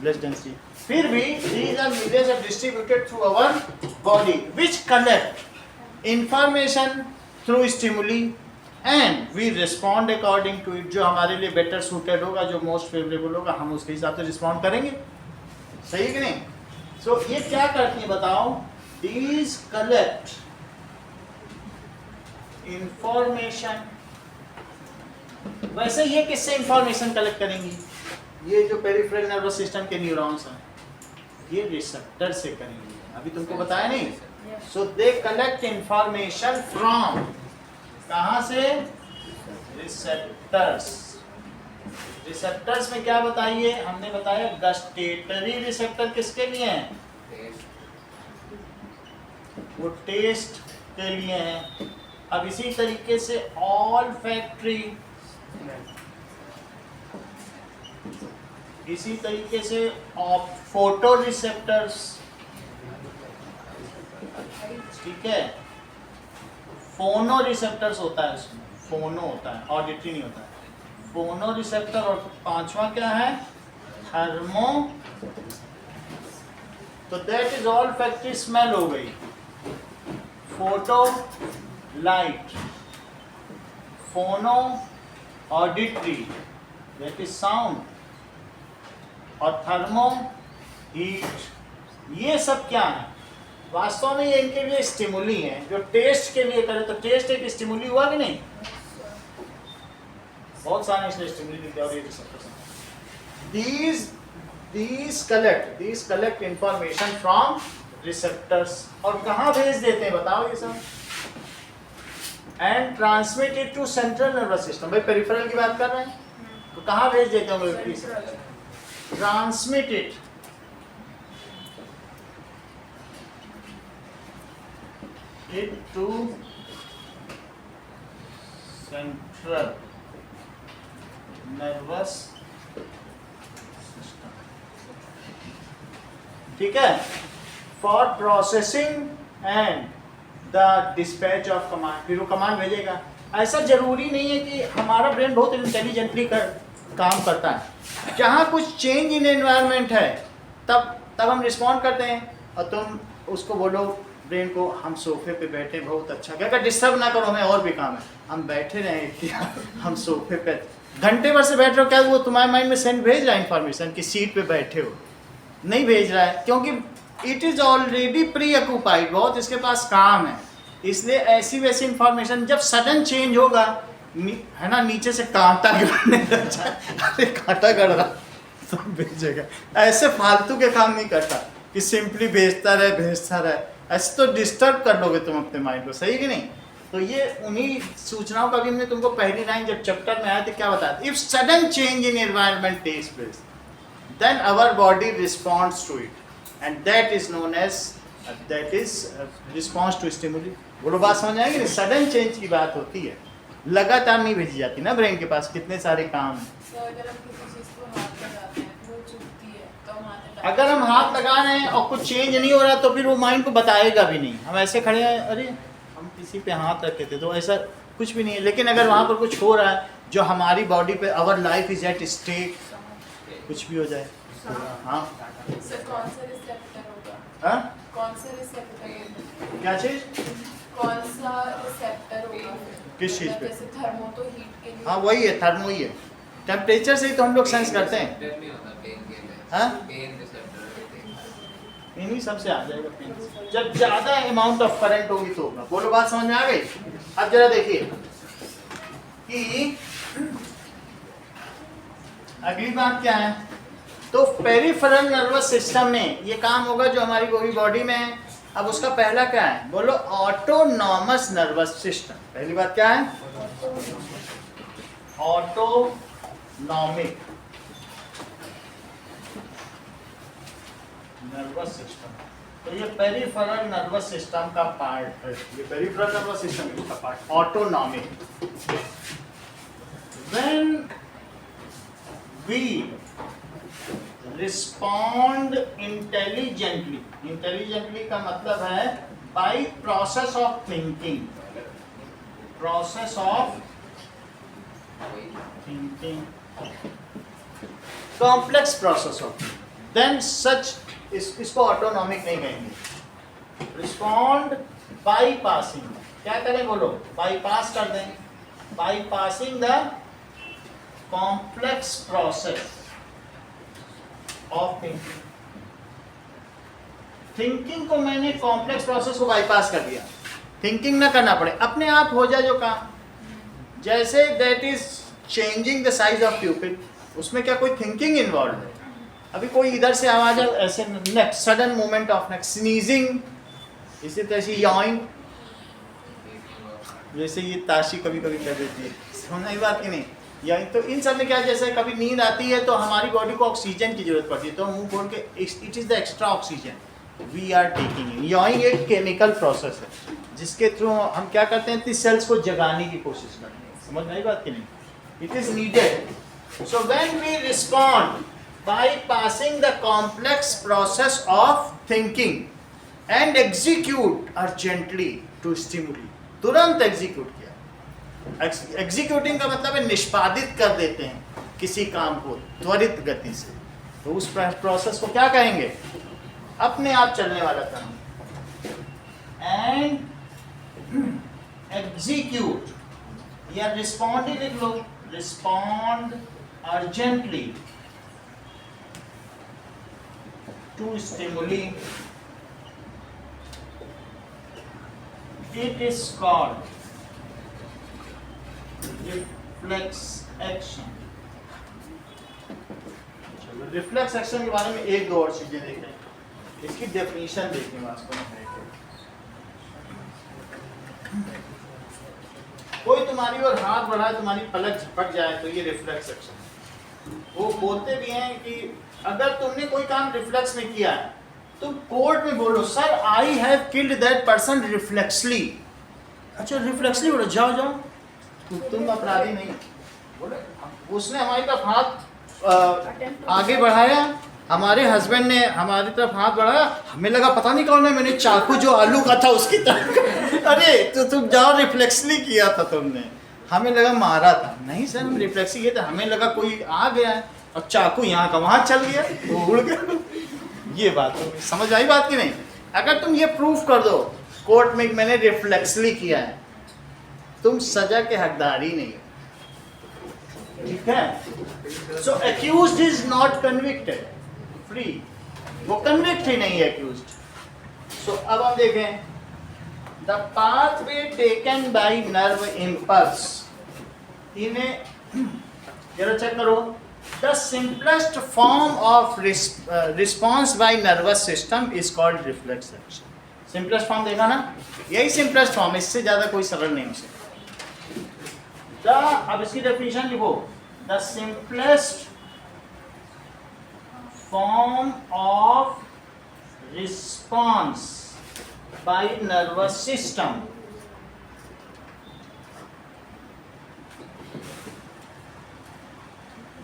ब्लड डेंसिटी। फिर भी these are millions are distributed through our body which collect information through stimuli and we respond according to it। जो हमारे लिए बेटर सूटेड होगा, जो मोस्ट फेवरेबल होगा, हम उसके हिसाब से रिस्पॉन्ड करेंगे, सही कि नहीं। सो ये क्या करती है बताओ, these collect इंफॉर्मेशन। वैसे ये किससे इंफॉर्मेशन कलेक्ट करेंगी, ये जो पेरिफेरल नर्वस सिस्टम के न्यूरॉन्स हैं ये रिसेप्टर से करेंगे, अभी तुमको बताया नहीं। सो दे कलेक्ट इंफॉर्मेशन फ्रॉम, कहाँ से, रिसेप्टर्स। रिसेप्टर्स में क्या बताइए, हमने बताया गस्टेटरी रिसेप्टर किसके लिए हैं, वो टेस्ट के लिए हैं। अब इसी तरीके से ऑलफैक्टरी, इसी तरीके से फोटो रिसेप्टर्स, ठीक है, फोनो रिसेप्टर्स होता है उसमें, फोनो होता है, ऑडिटरी नहीं होता है, फोनो रिसेप्टर। और पांचवा क्या है, थर्मो, तो दैट इज ऑलफैक्टरी, स्मेल हो गई, फोटो लाइट, फोनो ऑडिटरी दैट इज साउंड, और थर्मो हीट। ये सब क्या है, वास्तव में ये इनके लिए स्टिमुली हैं, जो टेस्ट के लिए करें तो टेस्ट एक स्टिमुली हुआ कि नहीं, बहुत सारे इसलिए स्टिमुली दिखते हैं। और ये receptors these collect information from receptors, और कहाँ भेज देते हैं बताओ ये सब, and transmit it to central nervous system. भाई पेरिफेरल की बात कर रहे हैं तो कहाँ भेज देते होंगे, transmit it to central nervous system, ठीक है। For processing and the dispatch of command, फिर वो कमांड भेजेगा। ऐसा जरूरी नहीं है कि हमारा ब्रेन बहुत इंटेलिजेंटली काम करता है। जहाँ कुछ चेंज इन एनवायरनमेंट है तब हम रिस्पॉन्ड करते हैं, और तुम उसको बोलो ब्रेन को हम सोफे पे बैठे बहुत अच्छा, क्या डिस्टर्ब ना करो, हमें और भी काम है, हम बैठे रहे हम सोफे पे घंटे भर से बैठ रहे हो, क्या वो तुम्हारे माइंड में सेंड भेज रहा है इन्फॉर्मेशन कि सीट पे बैठे हो? नहीं भेज रहा है, क्योंकि it is already pre occupied, बहुत इसके पास काम है। इसलिए ऐसी वैसी इंफॉर्मेशन जब सडन चेंज होगा, है ना, नीचे से कांटा गिरने लग जाए, अरे कांटा गड़ रहा सब भेजेगा। ऐसे फालतू के काम नहीं करता कि सिंपली भेजता रहे, ऐसे तो डिस्टर्ब कर लोगे तुम अपने माइंड को, सही कि नहीं? तो ये उन्हीं सूचनाओं का भी हमने तुमको पहली लाइन जब चैप्टर में आया तो क्या बताया, if sudden change in environment takes place then our body responds to it, and that is known as response to stimuli. बोलो बात समझ आएगी ना? सडन चेंज की बात होती है, लगातार नहीं भेजी जाती ना, ब्रेन के पास कितने सारे काम हैं। सर अगर हम किसी चीज़ को हाथ लगाते हैं वो चुभती है तो हम हाथ अगर हम हाथ लगा रहे हैं और कुछ चेंज नहीं हो रहा तो फिर वो माइंड को बताएगा भी नहीं। हम ऐसे खड़े हैं, अरे हम किसी पे हाथ रखे थे तो ऐसा कुछ भी नहीं है, लेकिन अगर वहाँ पर कुछ हो रहा है जो हमारी बॉडी पे, our life is at stake, कुछ भी हो जाए, हाँ सर कौन सा रिसेप्टर होगा? हाँ कौन सा रिसेप्टर? क्या चीज़, कौन सा रिसेप्टर होगा? किस चीज़ पे? जैसे थर्मो तो हीट के लिए। हाँ वही है, थर्मो ही है, टेम्परेचर से ही तो हम लोग सेंस करते हैं। हाँ इन्हीं सबसे आ जाएगा पेन, जब ज़्यादा अमाउंट ऑफ करंट होगी तो होगा। बोलो बात समझ में आ गई? अब जरा देखिए कि अगली बात क्या है, तो पेरिफेरल नर्वस सिस्टम में ये काम होगा जो हमारी पूरी बॉडी में है। अब उसका पहला क्या है, बोलो ऑटोनॉमस नर्वस सिस्टम। पहली बात क्या है, ऑटोनॉमिक नर्वस सिस्टम। तो ये पेरिफेरल नर्वस सिस्टम का पार्ट है, ये पेरिफेरल नर्वस सिस्टम का part, autonomic. When we respond intelligently, intelligently का मतलब है by process of thinking, process of thinking, complex process of, then such, इसको ऑटोनॉमिक नहीं कहेंगे। रिस्पॉन्ड बाई पासिंग, क्या करें बोलो, बाईपास कर दें, bypassing the complex process of thinking. Thinking को मैंने कॉम्प्लेक्स प्रोसेस को बाईपास कर दिया, थिंकिंग ना करना पड़े, अपने आप हो जाए जो काम। जैसे that is changing the size of प्यूपिल, उसमें क्या कोई थिंकिंग इन्वॉल्व है? अभी कोई इधर से आवाज ऐसे, neck sudden movement of neck, sneezing, इसी तरह से याइंग, जैसे ये ताशी कभी कभी कर देती है, समझना ही बात की नहीं। या तो इन सब में क्या, जैसे कभी नींद आती है तो हमारी बॉडी को ऑक्सीजन की जरूरत पड़ती है, तो मुंह खोल के it is the extra oxygen we are taking in. याइंग एक केमिकल प्रोसेस है जिसके थ्रू हम क्या करते हैं, इतनी सेल्स को जगाने की कोशिश करते हैं, समझ नहीं बात की नहीं, it is needed. So when we respond by passing the complex process of thinking and execute urgently to stimuli, तुरंत एग्जीक्यूट किया। एग्जीक्यूटिंग का मतलब है निष्पादित कर देते हैं किसी काम को त्वरित गति से, तो उस प्रोसेस को क्या कहेंगे, अपने आप चलने वाला काम। एंड एग्जीक्यूट या रिस्पॉन्ड ही लिख लो, respond urgently to stimuli, it is called reflex action। चलो रिफ्लेक्स एक्शन के बारे में एक दो और चीजें देखें, इसकी डेफिनेशन देखें वास्तव में है। कोई तुम्हारी ओर हाथ बढ़ाए, तुम्हारी पलक झपक जाए तो ये रिफ्लेक्स एक्शन। वो बोलते भी हैं कि अगर तुमने कोई काम रिफ्लेक्स में किया है तो कोर्ट में बोलो, sir I have killed that person reflexly. अच्छा रिफ्लेक्सली बोलो, जाओ जाओ, तुम अपराधी नहीं। बोले उसने हमारी तरफ हाथ आगे बढ़ाया हमारे हस्बैंड ने हमारी तरफ हाथ बढ़ाया, हमें लगा पता नहीं कौन है, मैंने चाकू जो आलू का था उसकी तरफ अरे तो तुम जाओ, रिफ्लेक्सली किया था तुमने, हमें लगा मारा था। नहीं सर, हम रिफ्लेक्सली किए थे, हमें लगा कोई आ गया है और चाकू यहाँ का वहाँ चल गया, वो उड़ गया। ये बात तो समझ आई बात की नहीं? अगर तुम ये प्रूफ कर दो कोर्ट में मैंने रिफ्लेक्सली किया है, तुम सजा के हकदार ही नहीं हो, ठीक है? So accused is not convicted, free, वो कन्विक्ट ही नहीं है एक्यूज्ड। सो अब हम देखें, the pathway taken by nerve impulse, इन्हें जरा चेक करो, the simplest form of response by nervous system is called reflex action. Simplest form देखा ना, यही सिंपलेस्ट फॉर्म, इससे ज्यादा कोई सरल नहीं हो सकता। अब इसकी डेफिनेशन लिखो, the simplest form of response by nervous system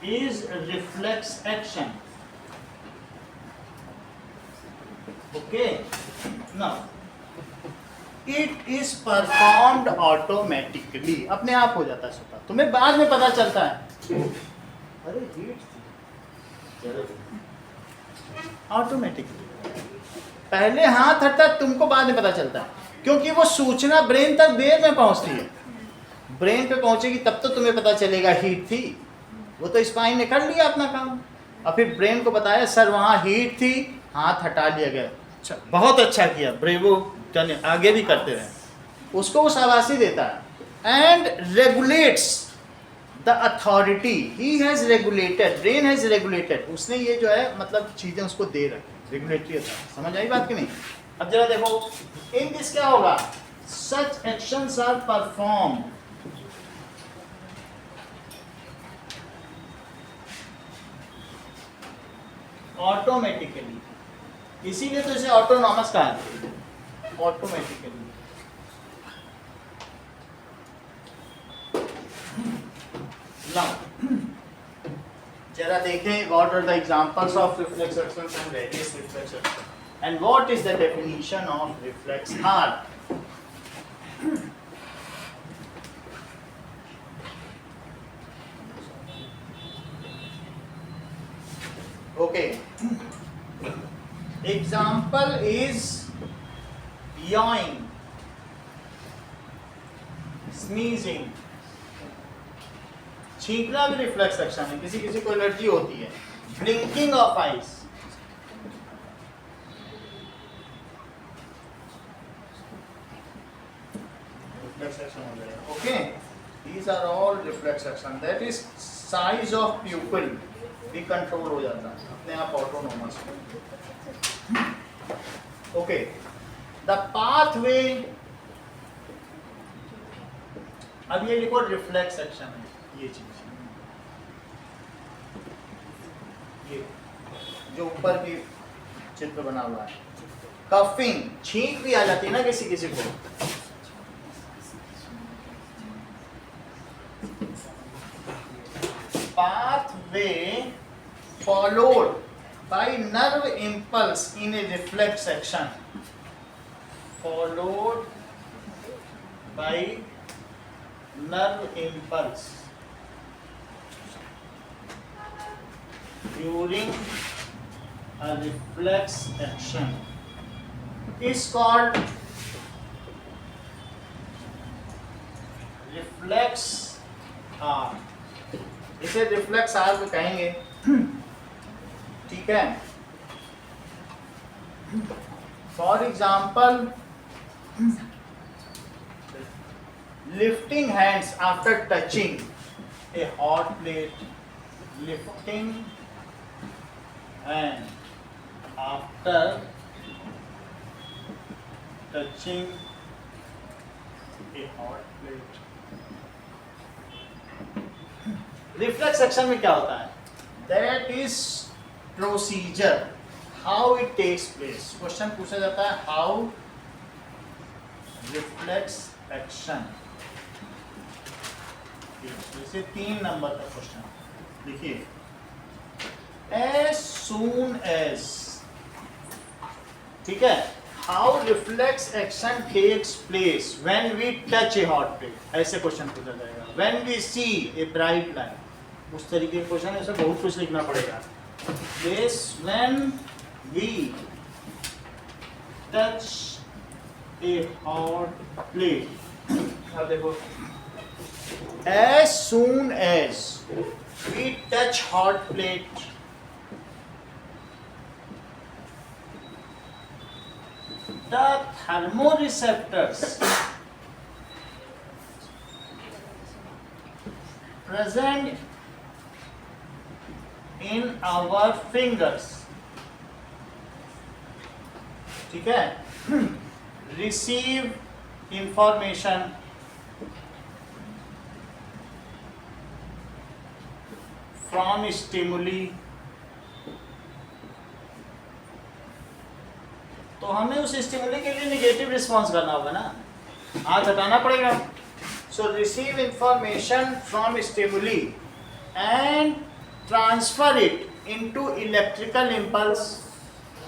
is reflex action. Okay, now it is performed automatically, अपने आप हो जाता है स्वतः, तुम्हें बाद में पता चलता है अरे हीट ऑटोमेटिकली, पहले हाथ हटता है, तुमको बाद में पता चलता है, क्योंकि वो सूचना ब्रेन तक देर में पहुंचती है, ब्रेन पे पहुंचेगी तब तो तुम्हें पता चलेगा हीट थी, वो तो स्पाइन ने कर लिया अपना काम, और फिर ब्रेन को बताया सर वहाँ हीट थी, हाथ हटा लिया गया, अच्छा बहुत अच्छा किया, ब्रेवो, चलिए आगे भी करते रहे, उसको वो शाबाशी देता है। And regulates the authority, he has regulated, brain has regulated, उसने ये जो है मतलब चीज़ें उसको दे रखी, रेगुलेटरी अथॉरिटी, समझ आई बात कि नहीं? अब जरा देखो, इन दिस क्या होगा, such actions are perform automatically, इसीलिए तो इसे ऑटोनॉमस कहा है, ऑटोमेटिकली। नाउ जरा देखें, what are the examples of reflex actions and various reflex actions, and what is the definition of reflex arc. Okay, example is yawning, sneezing, छींकना भी reflex action है, किसी किसी को एलर्जी होती है, blinking of eyes, reflex action हो जाएगा। Okay, these are all reflex action, that is size of pupil भी कंट्रोल हो जाता है अपने आप ऑटोनोमस। ओके, द पाथवे, अब ये लिखो रिफ्लेक्स एक्शन है, ये चीज, ये जो ऊपर की चित्र बना हुआ है, कफिंग, छींक भी आ जाती है ना किसी किसी को, pathway followed by nerve impulse in a reflex action, followed by nerve impulse during a reflex action is called reflex arc, इसे रिफ्लेक्स आर्क कहेंगे, ठीक है? For example, lifting hands after touching a hot plate, lifting hand after touching a hot plate. Reflex action में क्या होता है, that is procedure, how it takes place. Question पूछा जाता है हाउ रिफ्लेक्स एक्शन, जैसे 3 नंबर का क्वेश्चन, देखिए as soon as, ठीक है, how reflex action takes place when we touch a hot plate, ऐसे क्वेश्चन पूछा जाएगा। when we see a bright light, उस तरीके के क्वेश्चन ऐसे बहुत कुछ लिखना पड़ेगा। this when we touch a hot plate, अब देखो, as soon as we touch hot plate, the thermoreceptors present in our fingers, ठीक है, receive information from stimuli, तो हमें उस स्टिमुली के लिए निगेटिव रिस्पॉन्स करना होगा ना, हाथ हटाना पड़ेगा। So receive information from stimuli and transfer it into electrical impulse,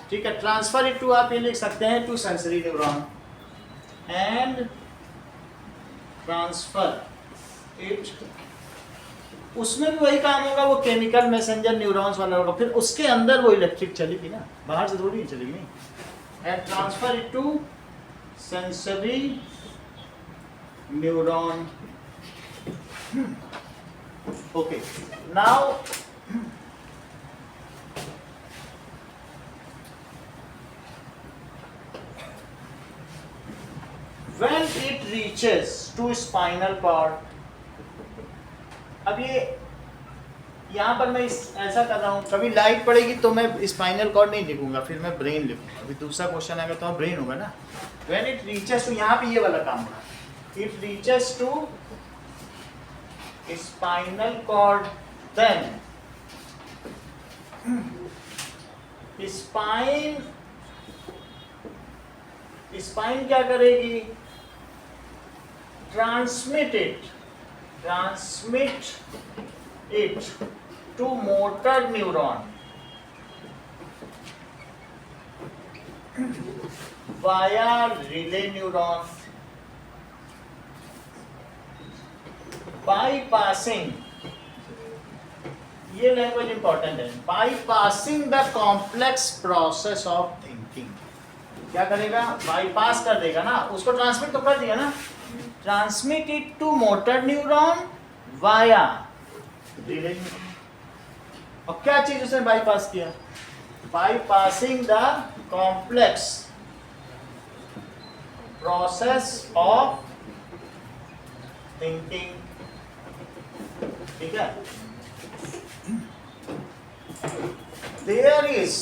ठीक है, ट्रांसफर इट टू, आप ये लिख सकते हैं, to sensory neuron and transfer it, उसमें भी वही काम होगा, वो केमिकल मैसेंजर न्यूरॉन्स वाला होगा, फिर उसके अंदर वो इलेक्ट्रिक चलेगी ना, बाहर से थोड़ी चलेगी नहीं, and transfer it to sensory neuron. Okay, now when it reaches to spinal cord, अब ये यहाँ पर मैं ऐसा कर रहा हूँ, कभी लाइट पड़ेगी तो मैं स्पाइनल कॉर्ड नहीं लिखूंगा, फिर मैं ब्रेन लिखूंगा। अभी दूसरा क्वेश्चन आएगा तो ब्रेन होगा ना। व्हेन इट रीचेस टू, यहाँ पे ये वाला काम होगा, it reaches to spinal cord, then spine क्या करेगी, transmit it to motor neuron via relay neuron, bypassing, ये लैंग्वेज इंपॉर्टेंट है, bypassing the complex process of thinking, क्या करेगा, बाईपास कर देगा ना, उसको ट्रांसमिट तो कर दिया ना, transmit it to motor neuron via relay neuron. और क्या चीज उसने बाईपास किया, bypassing the complex process of thinking, ठीक है। There is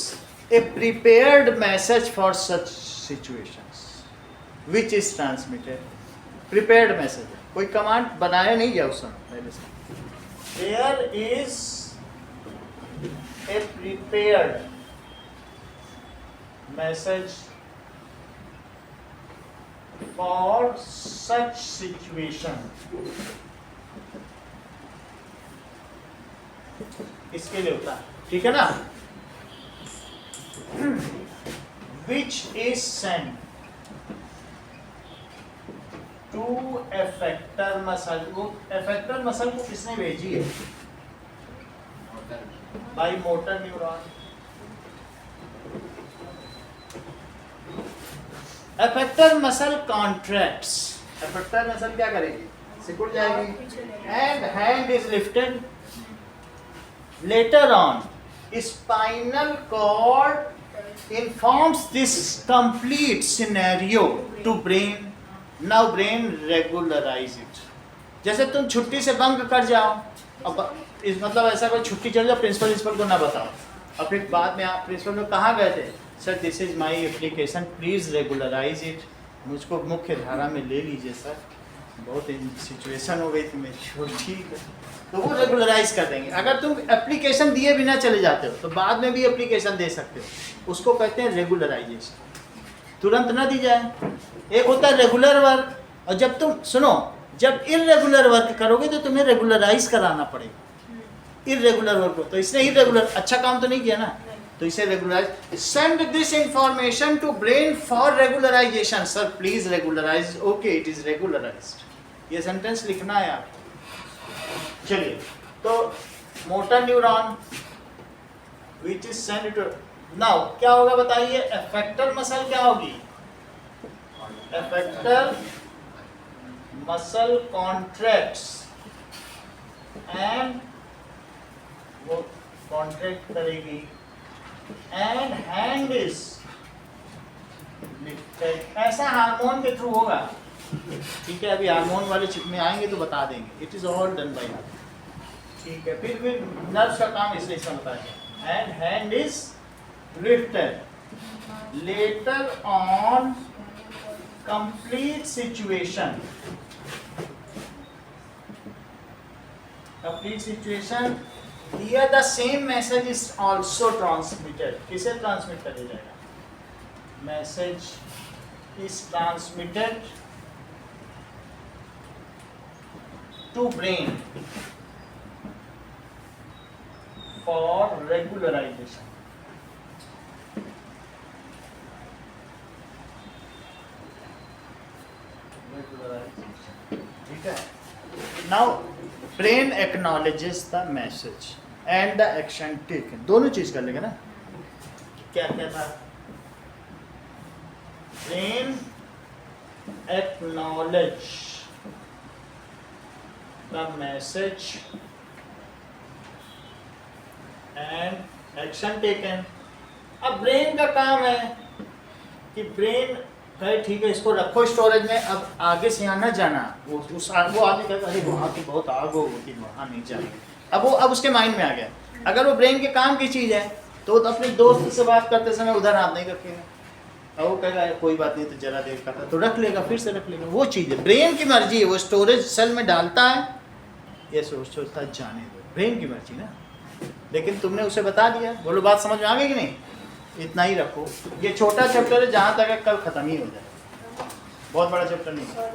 a prepared message for such situations which is transmitted, prepared message, कोई कमांड बनाया नहीं गया उस समय पहले से। There is a prepared message for such situation, इसके लिए होता है, ठीक है ना, which is sent to effector muscle, वो effector muscle को किसने भेजी है, by motor neuron। effector muscle contracts, effector muscle क्या करेगी, सिकुड़ जाएगी, and hand is lifted, later on spinal cord informs this complete scenario to brain, now brain regularize it। जैसे तुम छुट्टी से बंक कर जाओ, अब इस मतलब ऐसा कोई छुट्टी चल जाए, प्रिंसिपल को ना बताओ, और फिर बाद में आप प्रिंसिपल में कहाँ गए थे, sir this is my application please regularise it, मुझको मुख्य धारा में ले लीजिए सर, बहुत सिचुएशन हो गई थी मेरी, ठीक है, तो वो रेगुलराइज कर देंगे। अगर तुम एप्लीकेशन दिए बिना चले जाते हो तो बाद में भी एप्लीकेशन दे सकते हो, उसको कहते हैं रेगुलराइजेशन, तुरंत ना दी जाए। एक होता है रेगुलर वर्क, और जब तुम सुनो, जब इरेगुलर वर्क करोगे तो तुम्हें रेगुलराइज कराना पड़ेगा, इरेगुलर वर्क, तो इसने इरेगुलर अच्छा काम तो नहीं किया ना, तो इसे regularise. Send this information to brain for regularisation. Sir please regularise, okay it is regularised. ये सेंटेंस लिखना है आप। चलिए, तो motor neuron which is send to, now क्या होगा बताइए, एफेक्टर मसल क्या होगी, एफेक्टर मसल कॉन्ट्रैक्ट्स एंड वो कॉन्ट्रैक्ट करेगी एंड हैंड इज लिफ्टेड। ऐसा हार्मोन के थ्रू होगा, ठीक है, अभी हार्मोन वाले चिप में आएंगे तो बता देंगे। It is all done by heart, ठीक है। फिर नर्व्स का काम इसलिए इसमें बताया and hand is lifted later on complete situation here the same message is also transmitted। किसे ट्रांसमिट कर दिया जाएगा, message is transmitted to brain for regularization। ठीक है। Now brain acknowledges the message and the action taken, दोनों चीज कर लेगा ना। क्या क्या था, brain acknowledge the message and action taken. अब ब्रेन का काम है कि ब्रेन कहे ठीक है इसको रखो स्टोरेज में, अब आगे से यहाँ न जाना, वो आगे कहता अरे वहाँ की बहुत आग होगी, वहाँ नहीं जाएगी। अब उसके माइंड में आ गया। अगर वो ब्रेन के काम की चीज़ है तो अपने दोस्त से बात करते समय उधर हाथ नहीं रखेगा, और वो कहेगा कोई बात नहीं तो जरा देर करता, तो रख लेगा, फिर से रख लेगा। वो चीज़ है, ब्रेन की मर्जी है, वो स्टोरेज सेल में डालता है ये सोचता जाने दो, ब्रेन की मर्जी ना। लेकिन तुमने उसे बता दिया, बोलो बात समझ में आ गई कि नहीं, इतना ही रखो। ये छोटा चैप्टर है, जहाँ तक है कल खत्म ही हो जाए, बहुत बड़ा चैप्टर नहीं है।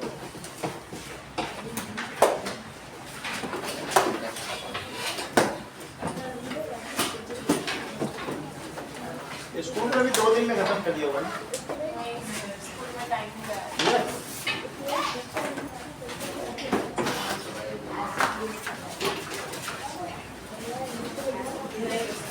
स्कूल में भी 2 दिन में खत्म कर दिया होगा ना। नहीं सर, स्कूल में टाइम दिया है। Yes.